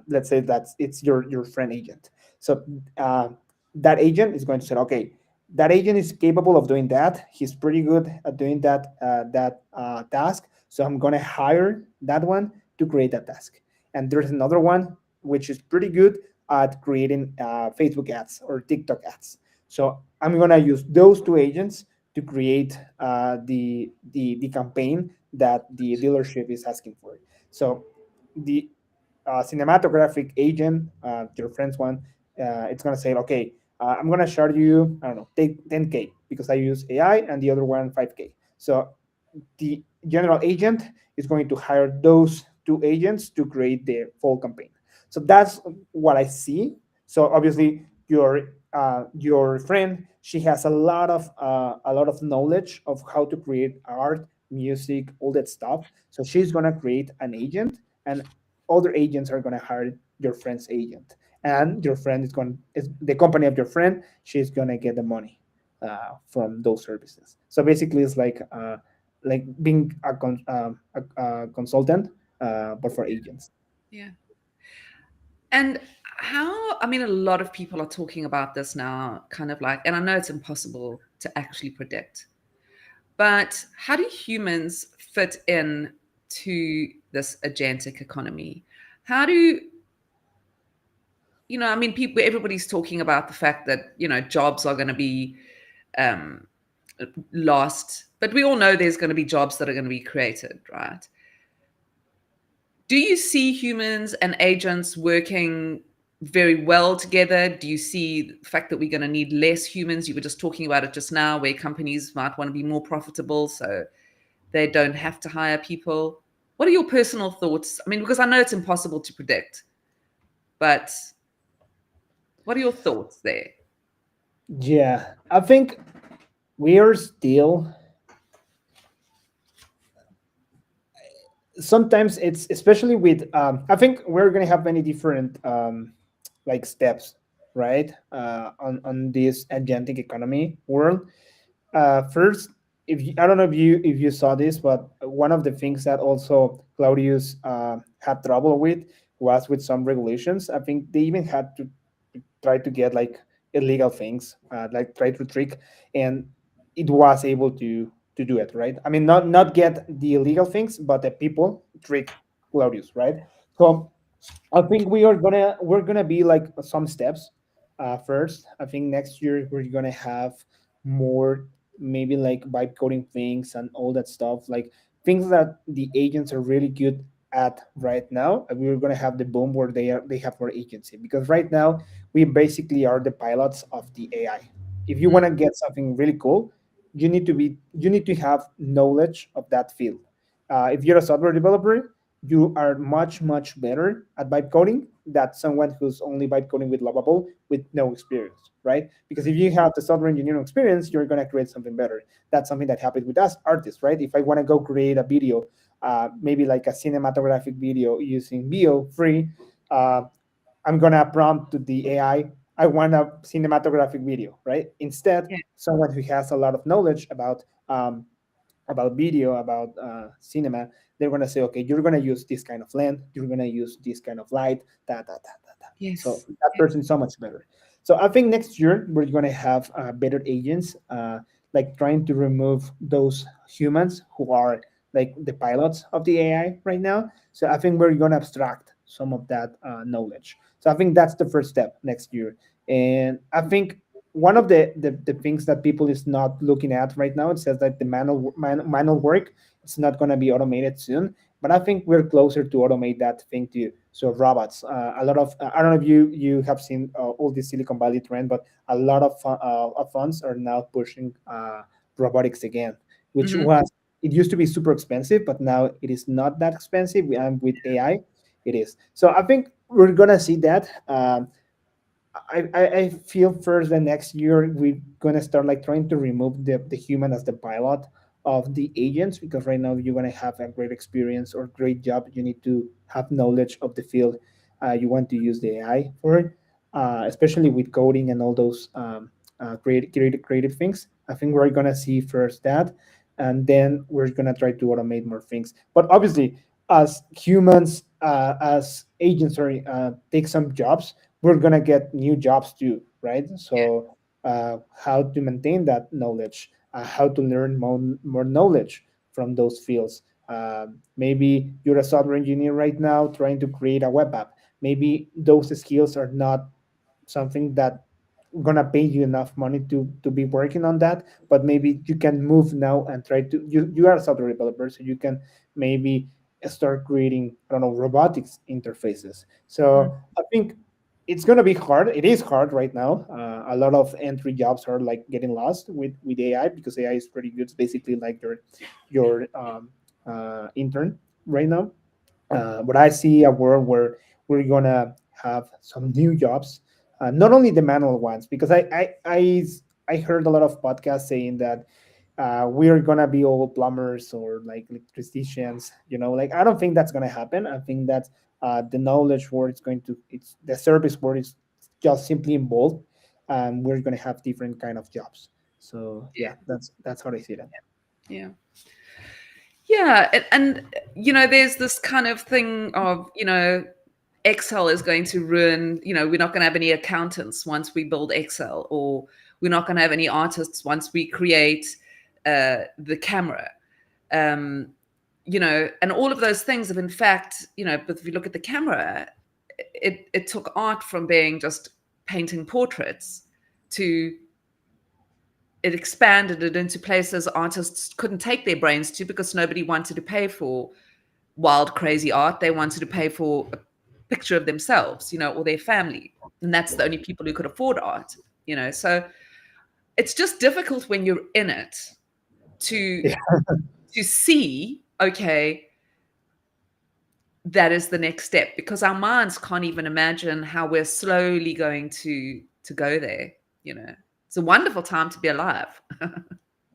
Let's say that it's your friend agent. So uh, that agent is going to say, okay, that agent is capable of doing that. He's pretty good at doing that task. So I'm going to hire that one to create that task. And there's another one which is pretty good at creating Facebook ads or TikTok ads. So I'm gonna use those two agents to create the campaign that the dealership is asking for. So the cinematographic agent, your friend's one, it's gonna say, okay, I'm gonna charge you, I don't know, take 10K because I use AI, and the other one 5K. So the general agent is going to hire those two agents to create the full campaign. So that's what I see. So obviously, your friend, she has a lot of knowledge of how to create art, music, all that stuff. So she's gonna create an agent, and other agents are gonna hire your friend's agent, and your friend is the company of your friend. She's gonna get the money from those services. So basically, it's like being a consultant, but for agents. Yeah. And how, I mean, a lot of people are talking about this now, kind of like, and I know it's impossible to actually predict, but how do humans fit in to this agentic economy? How do, I mean, people, everybody's talking about the fact that, jobs are going to be um, lost, but we all know there's going to be jobs that are going to be created, right? Do you see humans and agents working very well together? Do you see the fact that we're going to need less humans? You were just talking about it just now, where companies might want to be more profitable, so they don't have to hire people. What are your personal thoughts? I mean, because I know it's impossible to predict, but what are your thoughts there? Yeah, I think we are still. Sometimes it's especially with. I think we're gonna have many different like steps, right? On this agentic economy world. First, I don't know if you saw this, but one of the things that also Claudius had trouble with was with some regulations. I think they even had to try to get like illegal things, like try to trick, and it was able to do it, right? I mean, not get the illegal things, but the people trick Claudius, right? So. I think we're gonna be like some steps. First, I think next year we're gonna have more, maybe like vibe coding things and all that stuff, like things that the agents are really good at right now. And we're gonna have the boom where they have more agency, because right now we basically are the pilots of the AI. If you want Mm, to get something really cool, you need to have knowledge of that field. If you're a software developer, you are much better at vibe coding than someone who's only vibe coding with Lovable with no experience, right? Because if you have the software engineering experience, you're going to create something better. That's something that happens with us artists, right? If I want to go create a video, maybe like a cinematographic video using Bio free, uh, I'm going to prompt to the I want a cinematographic video, right? Instead, yeah. someone who has a lot of knowledge about video, about cinema, they're gonna say, okay, you're gonna use this kind of lens, you're gonna use this kind of light, that. So Yes. that Yeah. person is so much better. So I think next year we're gonna have better agents, like trying to remove those humans who are like the pilots of the AI right now. So I think we're gonna abstract some of that knowledge. So I think that's the first step next year, and I think one of the things that people is not looking at right now, it says that the manual work, it's not going to be automated soon, but I think we're closer to automate that thing too. So robots, a lot of I don't know if you have seen all this Silicon Valley trend, but a lot of funds are now pushing robotics again, which Hmm. was, it used to be super expensive, but now it is not that expensive, and with AI it is. So I think we're gonna see that. I feel first that next year we're gonna start like trying to remove the human as the pilot of the agents, because right now if you're gonna have a great experience or great job, you need to have knowledge of the field you want to use the AI for, especially with coding and all those creative things. I think we're gonna see first that, and then we're gonna try to automate more things. But obviously, as humans, as agents, sorry, take some jobs, we're gonna get new jobs too, right? So how to maintain that knowledge, how to learn more knowledge from those fields. Maybe you're a software engineer right now trying to create a web app. Maybe those skills are not something that gonna pay you enough money to be working on that, but maybe you can move now and try to, you are a software developer, so you can maybe start creating, I don't know, robotics interfaces. Mm, So I think it's gonna be hard. It is hard right now. A lot of entry jobs are like getting lost with AI, because AI is pretty good. It's basically like your intern right now. But I see a world where we're gonna have some new jobs, not only the manual ones, because I heard a lot of podcasts saying that we're gonna be all plumbers or like electricians. Like I don't think that's gonna happen. I think that the knowledge world is going to, it's the service world is just simply involved, and we're gonna have different kind of jobs. So yeah, that's how I see that. yeah. Yeah. There's this kind of thing of, Excel is going to ruin, we're not going to have any accountants once we build Excel, or we're not going to have any artists once we create the camera. Um, and all of those things have, in fact, but if you look at the camera, it took art from being just painting portraits to, it expanded it into places artists couldn't take their brains to, because nobody wanted to pay for wild, crazy art. They wanted to pay for a picture of themselves, or their family. And that's the only people who could afford art. So it's just difficult when you're in it to Yeah, to see, okay, that is the next step, because our minds can't even imagine how we're slowly going to go there. you know it's a wonderful time to be alive.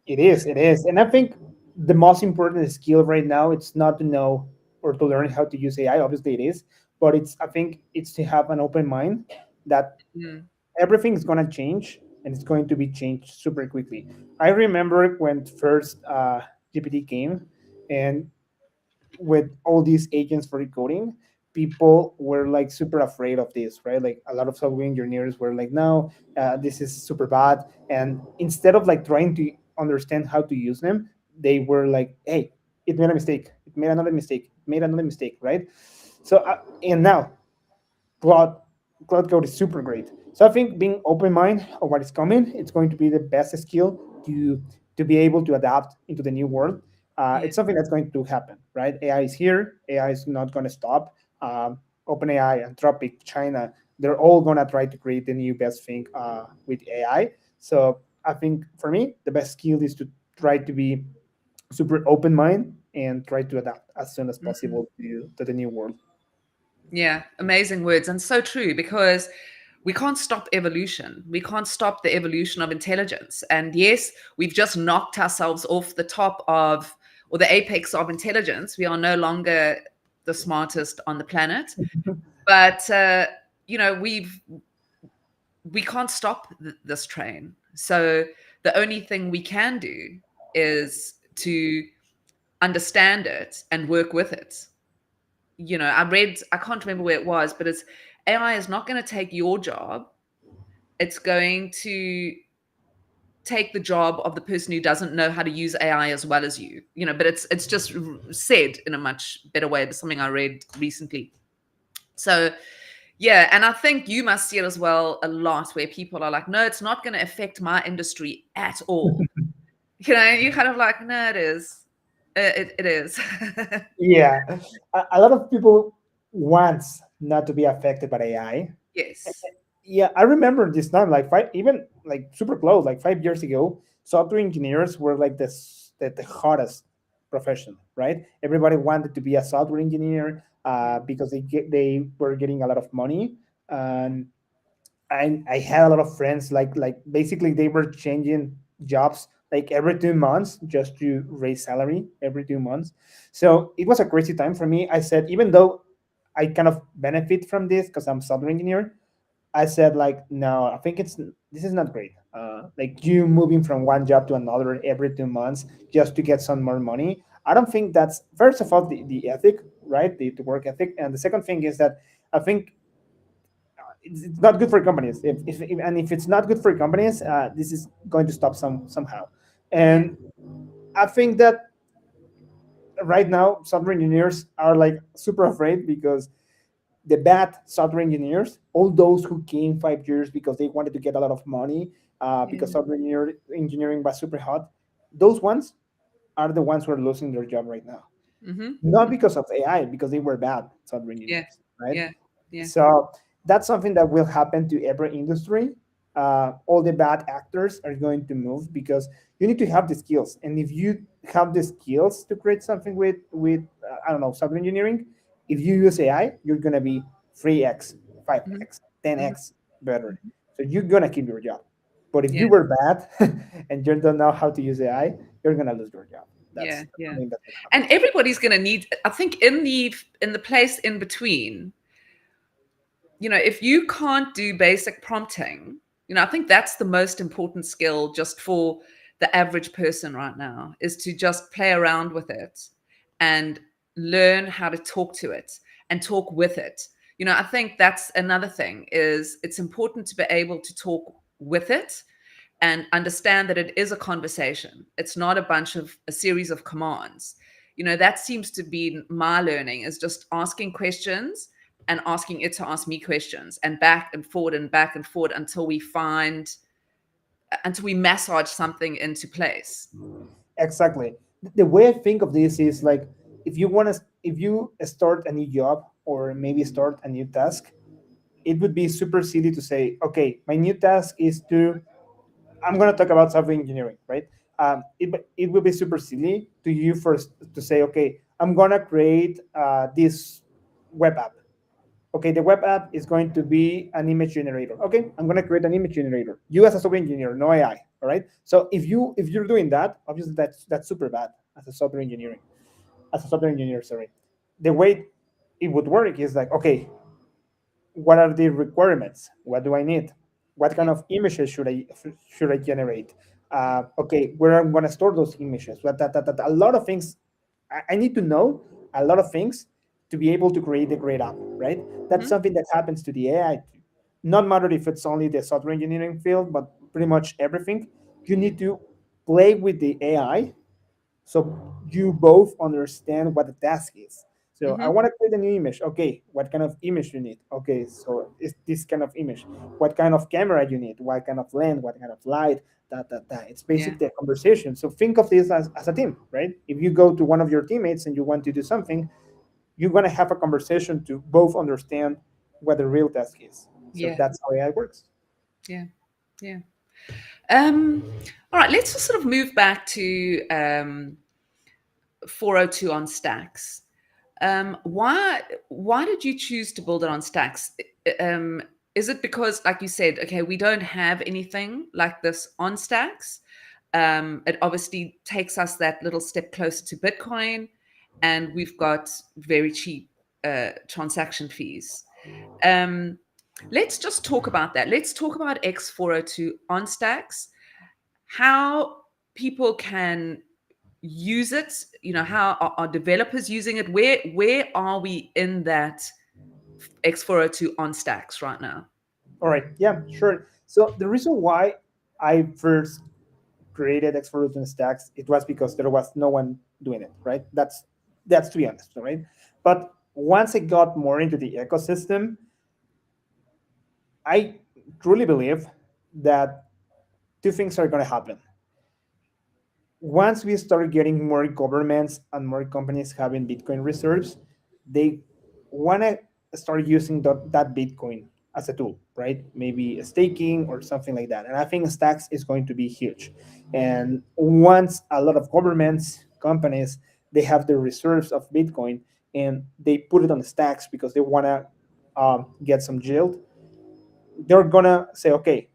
it is, and I think the most important skill right now, it's not to know or to learn how to use AI. Obviously, it is, but I think it's to have an open mind that Mm, everything is going to change, and it's going to be changed super quickly. I remember when first GPT came, and with all these agents for decoding, people were like super afraid of this, right? Like a lot of software engineers were like, no, this is super bad. And instead of like trying to understand how to use them, they were like, hey, it made a mistake. It made another mistake. It made another mistake, right? So and now cloud cloud code is super great. So I think being open mind of what is coming, it's going to be the best skill to be able to adapt into the new world. Yeah. It's something that's going to happen, right? AI is here. AI is not going to stop. OpenAI, Anthropic, China, they're all going to try to create the new best thing with AI. So I think for me, the best skill is to try to be super open mind and try to adapt as soon as Mhm. possible to the new world. Yeah, amazing words and so true because we can't stop evolution. We can't stop the evolution of intelligence. And yes, we've just knocked ourselves off the top of or the apex of intelligence. We are no longer the smartest on the planet, but you know, we can't stop this train. So the only thing we can do is to understand it and work with it. You know, I can't remember where it was, but it's AI is not going to take your job. It's going to take the job of the person who doesn't know how to use AI as well as you. You know, but it's just said in a much better way. But something I read recently. So yeah, and I think you must see it as well a lot where people are like, no, it's not going to affect my industry at all. You know, you kind of like, no, it is. It is. Yeah, a lot of people wants not to be affected by AI. Yes. Yeah, I remember this time, like five, even like super close, like 5 years ago, software engineers were like the hottest profession, right? Everybody wanted to be a software engineer because they were getting a lot of money, and I had a lot of friends like basically they were changing jobs like every 2 months just to raise salary every 2 months. So it was a crazy time for me. I said, even though I kind of benefit from this because I'm software engineer, I said like, no, I think this is not great. Like you moving from one job to another every 2 months just to get some more money. I don't think that's first of all the ethic, right? The work ethic, and the second thing is that I think it's not good for companies. And if it's not good for companies, this is going to stop somehow. Yeah. And I think that right now software engineers are like super afraid because the bad software engineers, all those who came 5 years because they wanted to get a lot of money, because Yeah. engineering was super hot, those ones are the ones who are losing their job right now. Mhm. Not Mhm. because of AI, because they were bad software Yeah. engineers, right? Yeah. Yeah. So that's something that will happen to every industry. All the bad actors are going to move because you need to have the skills, and if you have the skills to create something with I don't know, software engineering, if you use AI, you're gonna be 3x, Mhm. 5x, Mhm. 10x better. Mhm. So you're gonna keep your job. But if Yeah. you were bad and you don't know how to use AI, you're gonna lose your job. Yeah. That's Yeah. something that will And happen. everybody's going to need, I think, in the place in between, you know, if you can't do basic prompting, you know, I think that's the most important skill just for the average person right now is to just play around with it and learn how to talk to it and talk with it. You know, I think that's another thing is it's important to be able to talk with it and understand that it is a conversation. It's not a series of commands. You know, that seems to be my learning is just asking questions and asking it to ask me questions and back and forward until we massage something into place. Exactly. The way I think of this is like if you start a new job or maybe start a new task, it would be super silly to say, okay, my new task is to I'm going to talk about software engineering, right? It would be super silly to you first to say, okay, I'm going to create this web app. Okay, the web app is going to be an image generator. Okay, I'm going to create an image generator. You as a software engineer, no AI. All right. So if you're doing that, obviously that's super bad as a software engineering. As a software engineer, sorry. The way it would work is like, okay, what are the requirements? What do I need? What kind Yeah. of images should I generate? Okay, where I'm going to store those images? A lot of things. I need to know a lot of things to be able to create a great app, right? That's Mhm. something that happens to the AI. Not matter if it's only the software engineering field, but pretty much everything. You need to play with the AI so you both understand what the task is. So So I Mm-hmm. want to create a new image. Okay, what kind of image you need? Okay, so it's this kind of image. What kind of camera you need? What kind of lens? What kind of light? That. It's Yeah. basically a conversation. So think of this as a team, right? If you go to one of your teammates and you want to do something, you're going to have a conversation to both understand what the real task is. So Yeah. that's how AI works. Yeah. Yeah. Um, all right, let's just sort of move back to 402 on Stacks. Why did you choose to build it on Stacks? Um, is it because, like you said, okay, we don't have anything like this on Stacks? It obviously takes us that little step closer to Bitcoin, and we've got very cheap transaction fees. Um, let's just talk about that. Let's talk about X402 on Stacks, how people can use it, how are developers using it, where are we in that X402 on Stacks right now? All right. Yeah, sure. So the reason why I first created Exploration Stacks, it was because there was no one doing it, right? That's to be honest, right? But once I got more into the ecosystem, I truly believe that two things are going to happen. Once we start getting more governments and more companies having Bitcoin reserves, they want to start using that Bitcoin as a tool, right? Maybe staking or something like that. And I think Stacks is going to be huge. And once a lot of governments, companies, they have the reserves of Bitcoin and they put it on the Stacks because they want to get some yield, they're going to say, okay,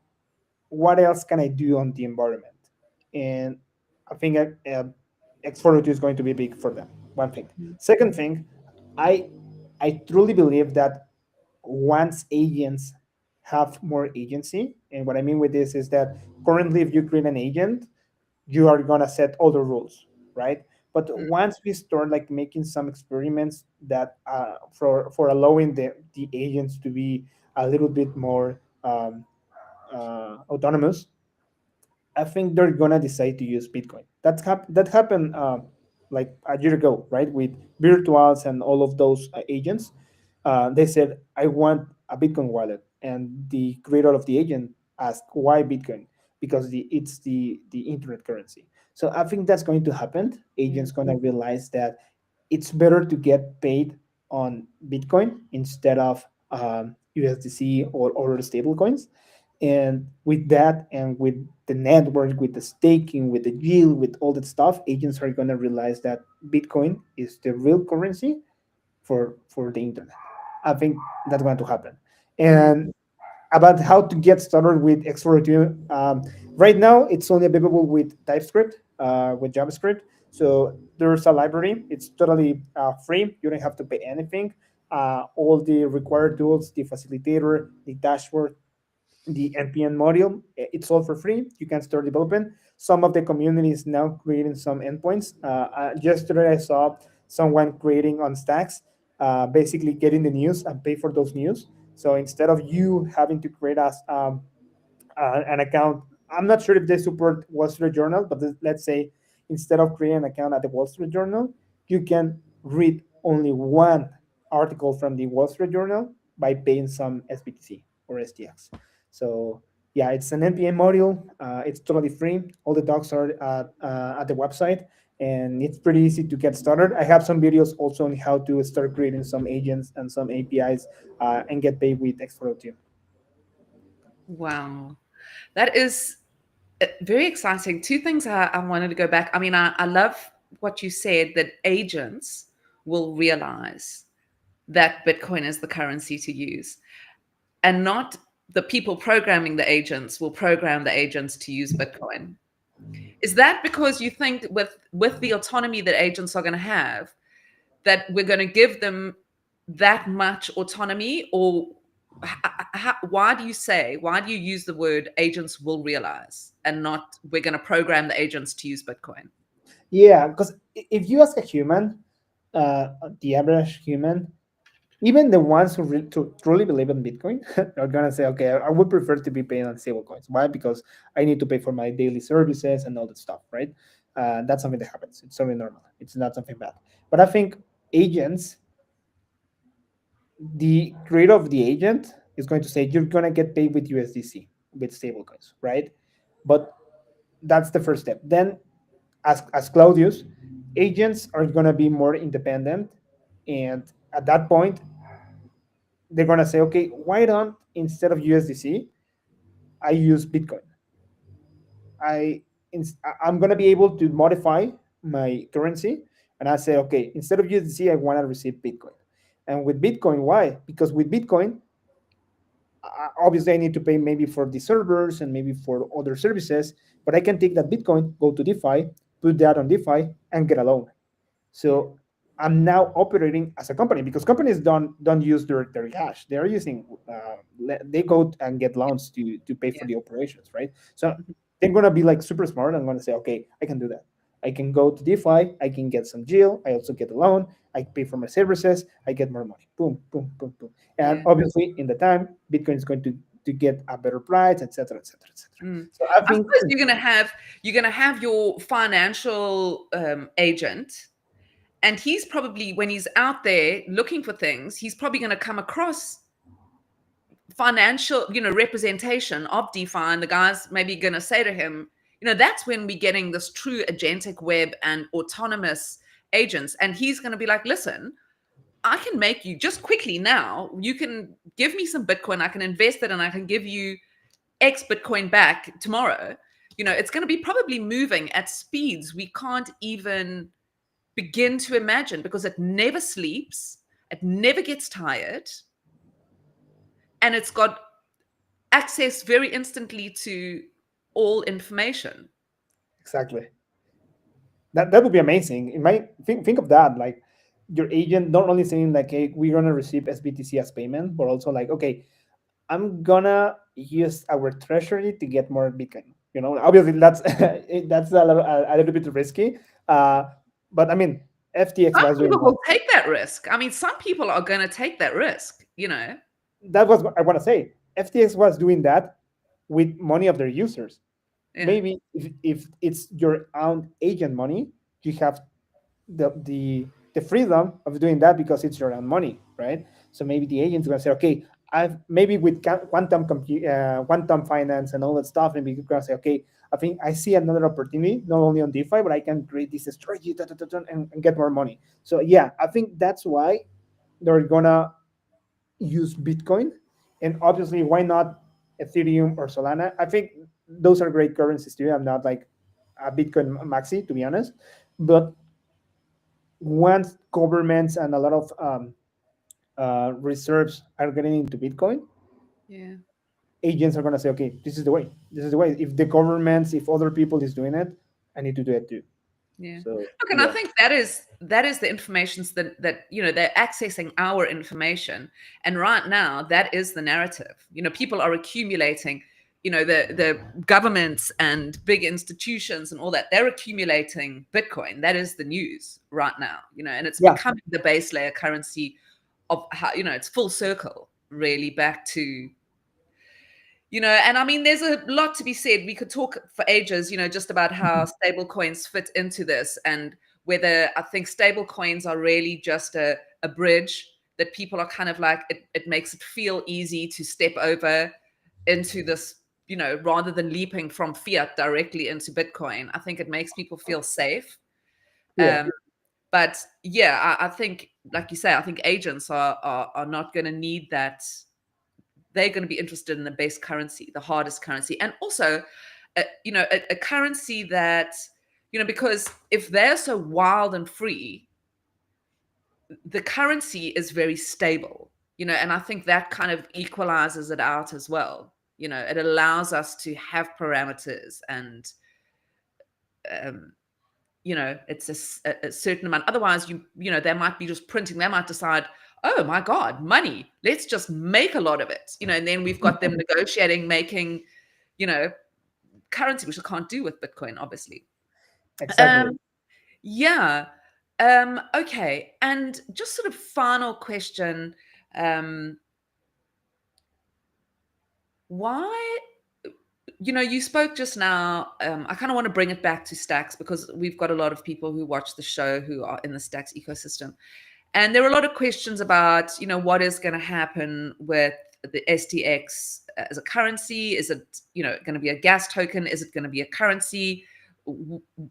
what else can I do on the environment? And I think X42 is going to be big for them. One thing. Second thing, I I truly believe that once agents have more agency, and what I mean with this is that currently, if you create an agent, you are gonna set all the rules, right? But once we start like making some experiments that for allowing the agents to be a little bit more autonomous, I think they're gonna decide to use Bitcoin. That happened like a year ago, right? With virtuals and all of those agents, they said, "I want a Bitcoin wallet," and the creator of the agent asked, "Why Bitcoin?" Because it's the internet currency. So I think that's going to happen. Yeah. Agents gonna realize that it's better to get paid on Bitcoin instead of USDC or other stable coins. And with that, and with the network, with the staking, with the yield, with all that stuff, agents are going to realize that Bitcoin is the real currency for the internet. I think that's going to happen. Mm, And about how to get started with X42, right now it's only available with TypeScript, with JavaScript. So there's a library. It's totally free. You don't have to pay anything. All the required tools, the facilitator, the dashboard, the npm module, it's all for free. You can start developing. Some of the community is now creating some endpoints. Yesterday I saw someone creating on Stacks, basically getting the news and pay for those news. So instead of you having to create an account, I'm not sure if they support Wall Street Journal, but let's say instead of creating an account at the Wall Street Journal, you can read only one article from the Wall Street Journal by paying some SBTC or STX. So yeah, it's an NPM module. It's totally free. All the docs are at the website, and it's pretty easy to get started. I have some videos also on how to start creating some agents and some APIs and get paid with X402. wow, that is very exciting. Two things I wanted to go back. I mean, I love what you said, that agents will realize that Bitcoin is the currency to use, and not the people programming the agents will program the agents to use Bitcoin. Is that because you think with the autonomy that agents are going to have, that we're going to give them that much autonomy? Or why do you use the word agents will realize and not we're going to program the agents to use Bitcoin? Yeah, because if you ask a human, the average human, even the ones who truly believe in Bitcoin are gonna say, okay, I would prefer to be paying on stable coins. Why? Because I need to pay for my daily services and all that stuff, right? That's something that happens. It's something normal. It's not something bad. But I think agents the creator of the agent is going to say you're going to get paid with USDC, with stablecoins, right? But that's the first step. Then, as Claudius, agents are going to be more independent, and at that point, they're going to say, okay, why don't, instead of USDC, I use Bitcoin? I I'm going to be able to modify my currency, and I say, okay, instead of USDC, I want to receive Bitcoin. And with Bitcoin, why? Because with Bitcoin, obviously I need to pay maybe for the servers and maybe for other services, but I can take that Bitcoin, go to DeFi, put that on DeFi, and get a loan. Yeah. So I'm now operating as a company, because companies don't use their cash. They're using they go and get loans to pay for Yeah. the operations, right? So Mhm. they're gonna be like super smart. I'm gonna say, okay, I can do that. I can go to DeFi. I can get some yield. I also get a loan. I pay for my services. I get more money. Boom, boom, boom, boom. And Yeah. obviously, in the time, Bitcoin is going to get a better price, etc., etc., etc. Mm. So I I think suppose you're gonna have your financial agent, and he's probably, when he's out there looking for things, he's probably going to come across financial, representation of DeFi, and the guy's maybe going to say to him, that's when we're getting this true agentic web and autonomous agents. And he's going to be like, listen, I can make you just quickly now, you can give me some Bitcoin, I can invest it, and I can give you X Bitcoin back tomorrow. It's going to be probably moving at speeds we can't even begin to imagine, because it never sleeps, it never gets tired, and it's got access very instantly to all information. exactly. That would be amazing. It might think of that, like your agent not only saying like, hey, we're gonna receive SBTC as payment, but also like, okay, I'm gonna use our treasury to get more Bitcoin. Obviously that's that's a little bit risky. Uh, but I mean, FTX Some was doing people that. will take that risk. I mean, some people are going to take that risk. That was what I want to say. FTX was doing that with money of their users. Yeah, Maybe if it's your own agent money, you have the freedom of doing that because it's your own money, right? So maybe the agent's gonna say, okay, I've maybe with quantum finance and all that stuff, maybe you're gonna say, okay, I think I see another opportunity not only on DeFi, but I can create this strategy and get more money. So yeah, I think that's why they're gonna use Bitcoin, and obviously, why not Ethereum or Solana? I think those are great currencies too. I'm not like a Bitcoin maxi, to be honest, but once governments and a lot of reserves are getting into Bitcoin, yeah, agents are going to say, okay, this is the way. This is the way. If the governments, if other people is doing it, I need to do it too. yeah. So Look, and I yeah, think that is the information that they're accessing our information, and right now that is the narrative. People are accumulating. The governments and big institutions and all that, they're accumulating Bitcoin. That is the news right now. And it's yeah, becoming the base layer currency of how, it's full circle really back to, and I mean, there's a lot to be said. We could talk for ages, just about how stable coins fit into this, and whether I think stable coins are really just a bridge that people are kind of like, it makes it feel easy to step over into this, rather than leaping from fiat directly into Bitcoin. I think it makes people feel safe. yeah, Um, but yeah, I think, like you say, I think agents are not going to need that. They're going to be interested in the best currency, the hardest currency, and also, a currency that, because if they're so wild and free, the currency is very stable, and I think that kind of equalizes it out as well. It allows us to have parameters, and um, it's a certain amount. Otherwise, they might be just printing. They might decide, oh my God, money. Let's just make a lot of it. And then we've got them negotiating, making, you know, currency, which I can't do with Bitcoin, obviously. exactly. Um, yeah. Okay. And just sort of final question. Um, why you spoke just now. I kind of want to bring it back to Stacks, because we've got a lot of people who watch the show who are in the Stacks ecosystem. And there are a lot of questions about, what is going to happen with the STX as a currency. Is it, going to be a gas token? Is it going to be a currency?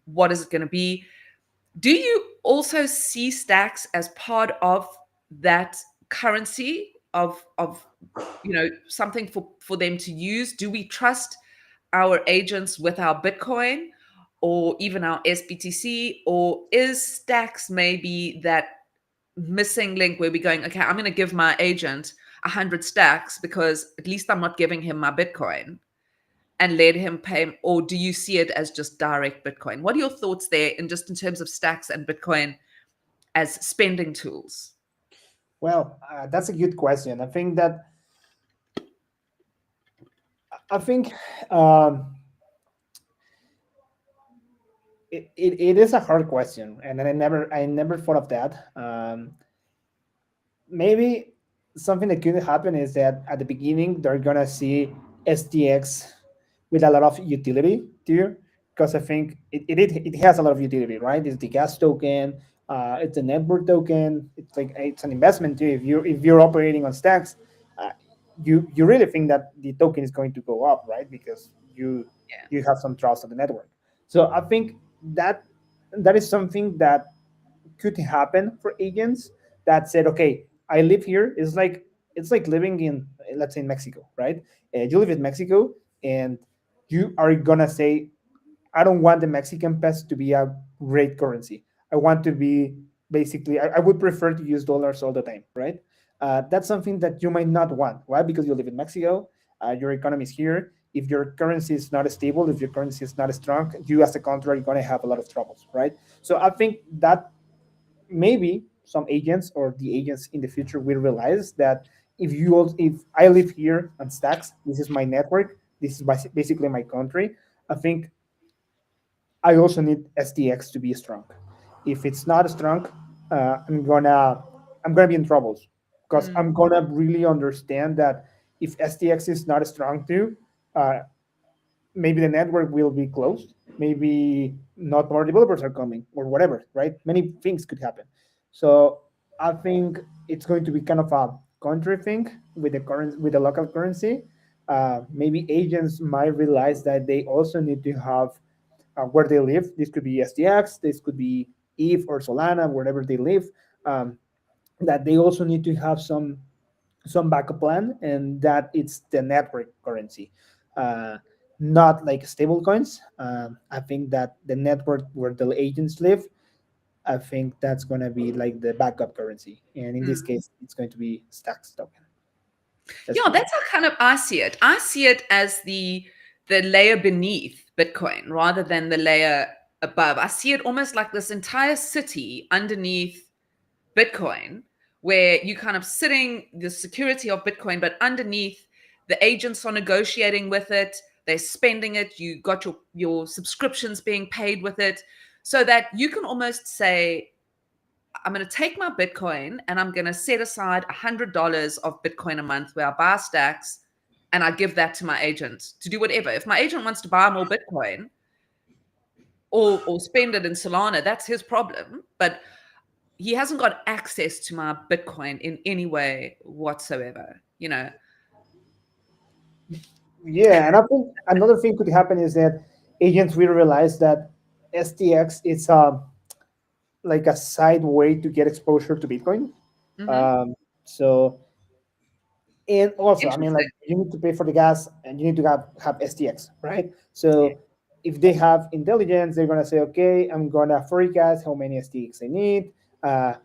What is it going to be? Do you also see stacks as part of that currency of something for them to use? Do we trust our agents with our Bitcoin or even our SBTC, or is stacks maybe that missing link where we're going, okay, I'm going to give my agent 100 stacks because at least I'm not giving him my Bitcoin and let him pay? Or do you see it as just direct Bitcoin? What are your thoughts there in terms of stacks and Bitcoin as spending tools? Well, that's a good question. I think um, it is a hard question, and I never thought of that. Maybe something that could happen is that at the beginning they're gonna see STX with a lot of utility too, because I think it has a lot of utility, right? It's the gas token, it's a network token. It's like it's an investment too. If you're operating on stacks, uh, you really think that the token is going to go up, right? Because you Yeah. you have some trust on the network. So I think that that is something that could happen for agents that said, okay, I live here. It's like living in, let's say, in Mexico, right? You live in Mexico, and you are gonna say, I don't want the Mexican peso to be a great currency. I want to be basically, I would prefer to use dollars all the time, right? That's something that you might not want. Why? Because you live in Mexico, your economy is here. If your currency is not stable, if your currency is not strong, you as a country are going to have a lot of troubles, right? So I think that maybe some agents or the agents in the future will realize that if I live here on Stacks, this is my network, this is basically my country. I think I also need STX to be strong. If it's not strong, I'm gonna be in troubles because Mm, I'm gonna really understand that if STX is not strong too, uh, maybe the network will be closed. Maybe not more developers are coming or whatever, right? Many things could happen. So I think it's going to be kind of a country thing with the local currency. Maybe agents might realize that they also need to have where they live. This could be SDX, this could be ETH or Solana, wherever they live. Um, that they also need to have some backup plan, and that it's the network currency, uh, not like stable coins. I think that the network where the agents live, I think that's going to be like the backup currency, and in this mm. case it's going to be Stacks token. That's Yeah, my that's how kind of I see it. I see it as the layer beneath Bitcoin rather than the layer above. I see it almost like this entire city underneath Bitcoin, where you kind of sitting the security of Bitcoin, but underneath the agents are negotiating with it, they're spending it, you got your subscriptions being paid with it, so that you can almost say, I'm going to take my Bitcoin and I'm going to set aside $100 of Bitcoin a month where I buy stacks and I give that to my agent to do whatever. If my agent wants to buy more Bitcoin or spend it in Solana, that's his problem. But he hasn't got access to my Bitcoin in any way whatsoever, Yeah, and I think another thing could happen is that agents will realize that STX is like a side way to get exposure to Bitcoin. Hmm. So, and also, I mean, like Interesting. you need to pay for the gas, and you need to have STX, right? Yeah. So if they have intelligence, they're gonna say, okay, I'm gonna forecast how many STX I need, uh,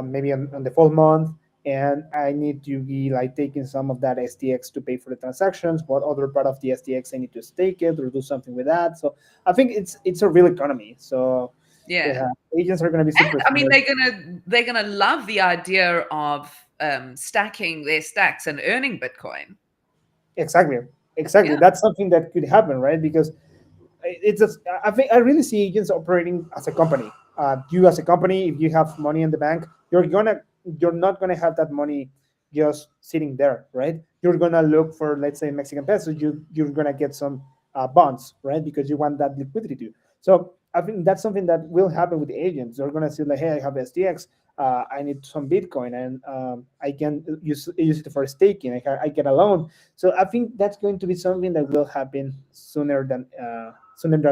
maybe on the full month, and I need to be like taking some of that STX to pay for the transactions. What other part of the STX I need to stake it or do something with that? So I think it's a real economy. So Yeah. agents are gonna be super I mean, smart. they're gonna love the idea of stacking their stacks and earning Bitcoin. Exactly, exactly. Yeah. That's something that could happen, right? Because it's just, I think I really see agents operating as a company. You as a company, if you have money in the bank, you're not gonna have that money just sitting there, right? You're gonna look for, let's say, Mexican pesos. You're gonna get some bonds, right? Because you want that liquidity too. So I think that's something that will happen with the agents. They're gonna say like, hey, I have STX. I need some Bitcoin, and I can use it for staking. I get a loan. So I think that's going to be something that will happen sooner than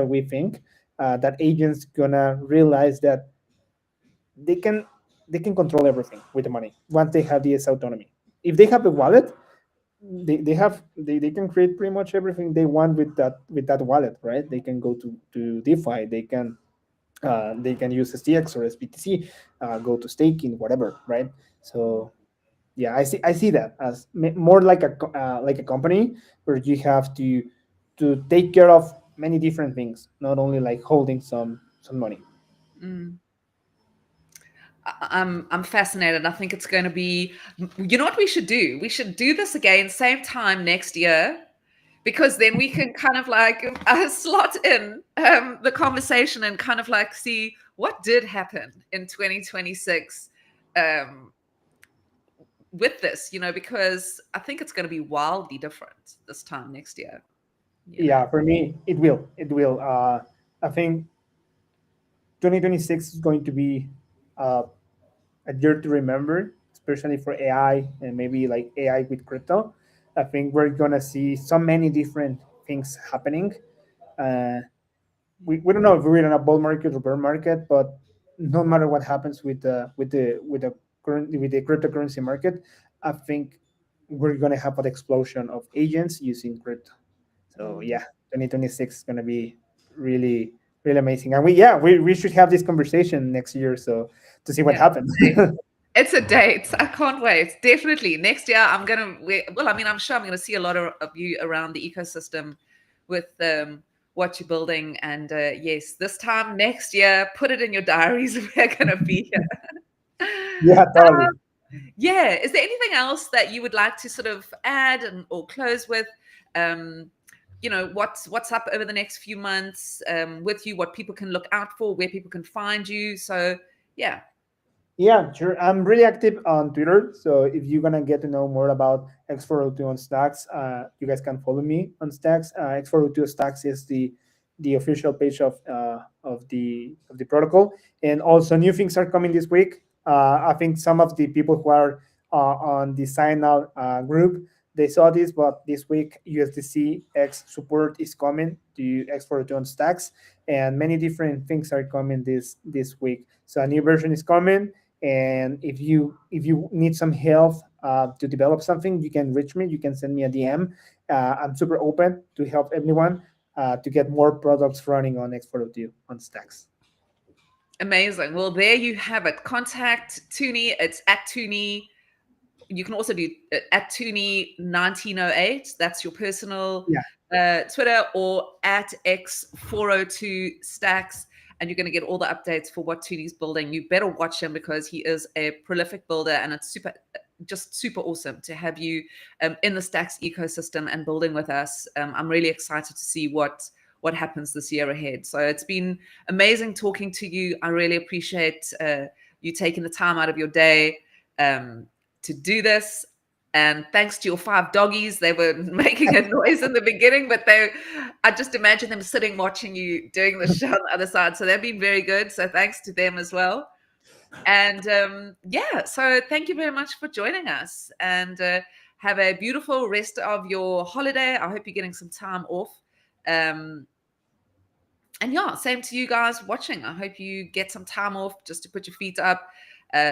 we think. That agents gonna realize that they can they can control everything with the money once they have this autonomy. If they have a wallet, they can create pretty much everything they want with that wallet, right? They can go to DeFi, they can use STX or SBTC, go to staking, whatever, right? So yeah, I see that as more like a company where you have to take care of many different things, not only like holding some money. Mm. I'm fascinated. I think it's going to be, you know what we should do? We should do this again, same time next year, because then we can kind of like slot in the conversation and kind of like see what did happen in 2026 um, with this, because I think it's going to be wildly different this time next year. Yeah, for me, it will. I think 2026 is going to be uh, a year to remember, especially for AI and maybe like AI with crypto. I think we're gonna see so many different things happening. Uh, we don't know if we're in a bull market or bear market, but no matter what happens with the cryptocurrency market, I think we're gonna have an explosion of agents using crypto. So Mm. yeah, 2026 is gonna be really really amazing, and we should have this conversation next year so to see what Yeah. happens. It's a date. I can't wait. Definitely. Next year, well, I mean, I'm sure I'm going to see a lot of you around the ecosystem with what you're building. And yes, this time next year, put it in your diaries. We're going to be here. Yeah, totally. Yeah. Is there anything else that you would like to sort of add or close with? Um, what's up over the next few months with you, what people can look out for, where people can find you. So, yeah. Yeah, sure. I'm really active on Twitter. So if you're gonna get to know more about X402 on Stacks, you guys can follow me on Stacks. X402 Stacks is the official page of the protocol, and also new things are coming this week. I think some of the people who are on the Signal group, they saw this, but this week USDC X support is coming to X402 on Stacks, and many different things are coming this week. So a new version is coming, and if you need some help to develop something, you can reach me, you can send me a DM. I'm super open to help everyone to get more products running on X402 on Stacks. Amazing. Well, there you have it. Contact Toony. It's at Toony. You can also do at Toony 1908. That's your personal Yeah. Twitter, or at X402 Stacks. And you're going to get all the updates for what Toony's building. You better watch him because he is a prolific builder, and it's just super awesome to have you in the Stacks ecosystem and building with us. I'm really excited to see what happens this year ahead. So it's been amazing talking to you. I really appreciate you taking the time out of your day to do this. And thanks to your 5 doggies, they were making a noise in the beginning, but I just imagine them sitting watching you doing the show on the other side. So they've been very good. So thanks to them as well. And yeah, so thank you very much for joining us, and have a beautiful rest of your holiday. I hope you're getting some time off. And yeah, same to you guys watching. I hope you get some time off just to put your feet up,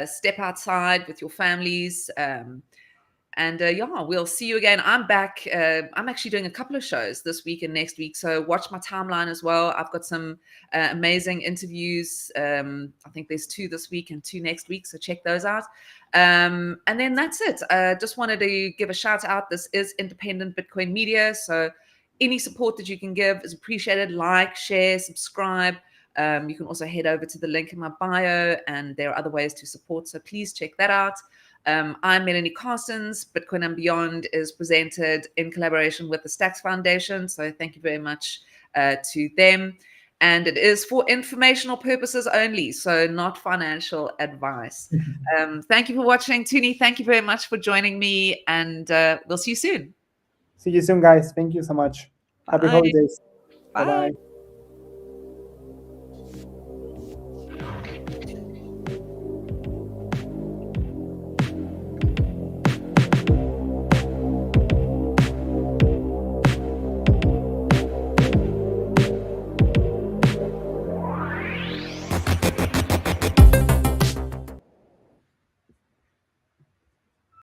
step outside with your families. And yeah, we'll see you again. I'm back. I'm actually doing a couple of shows this week and next week. So watch my timeline as well. I've got some amazing interviews. I think there's 2 this week and 2 next week. So check those out. And then that's it. Just wanted to give a shout out. This is independent Bitcoin media. So any support that you can give is appreciated. Like, share, subscribe. You can also head over to the link in my bio, and there are other ways to support. So please check that out. I'm Melanie Carstens. Bitcoin and Beyond is presented in collaboration with the Stacks Foundation. So thank you very much to them. And it is for informational purposes only, so not financial advice. Thank you for watching, Toony. Thank you very much for joining me, and we'll see you soon. See you soon, guys. Thank you so much. Happy Bye. holidays. Bye Bye. bye.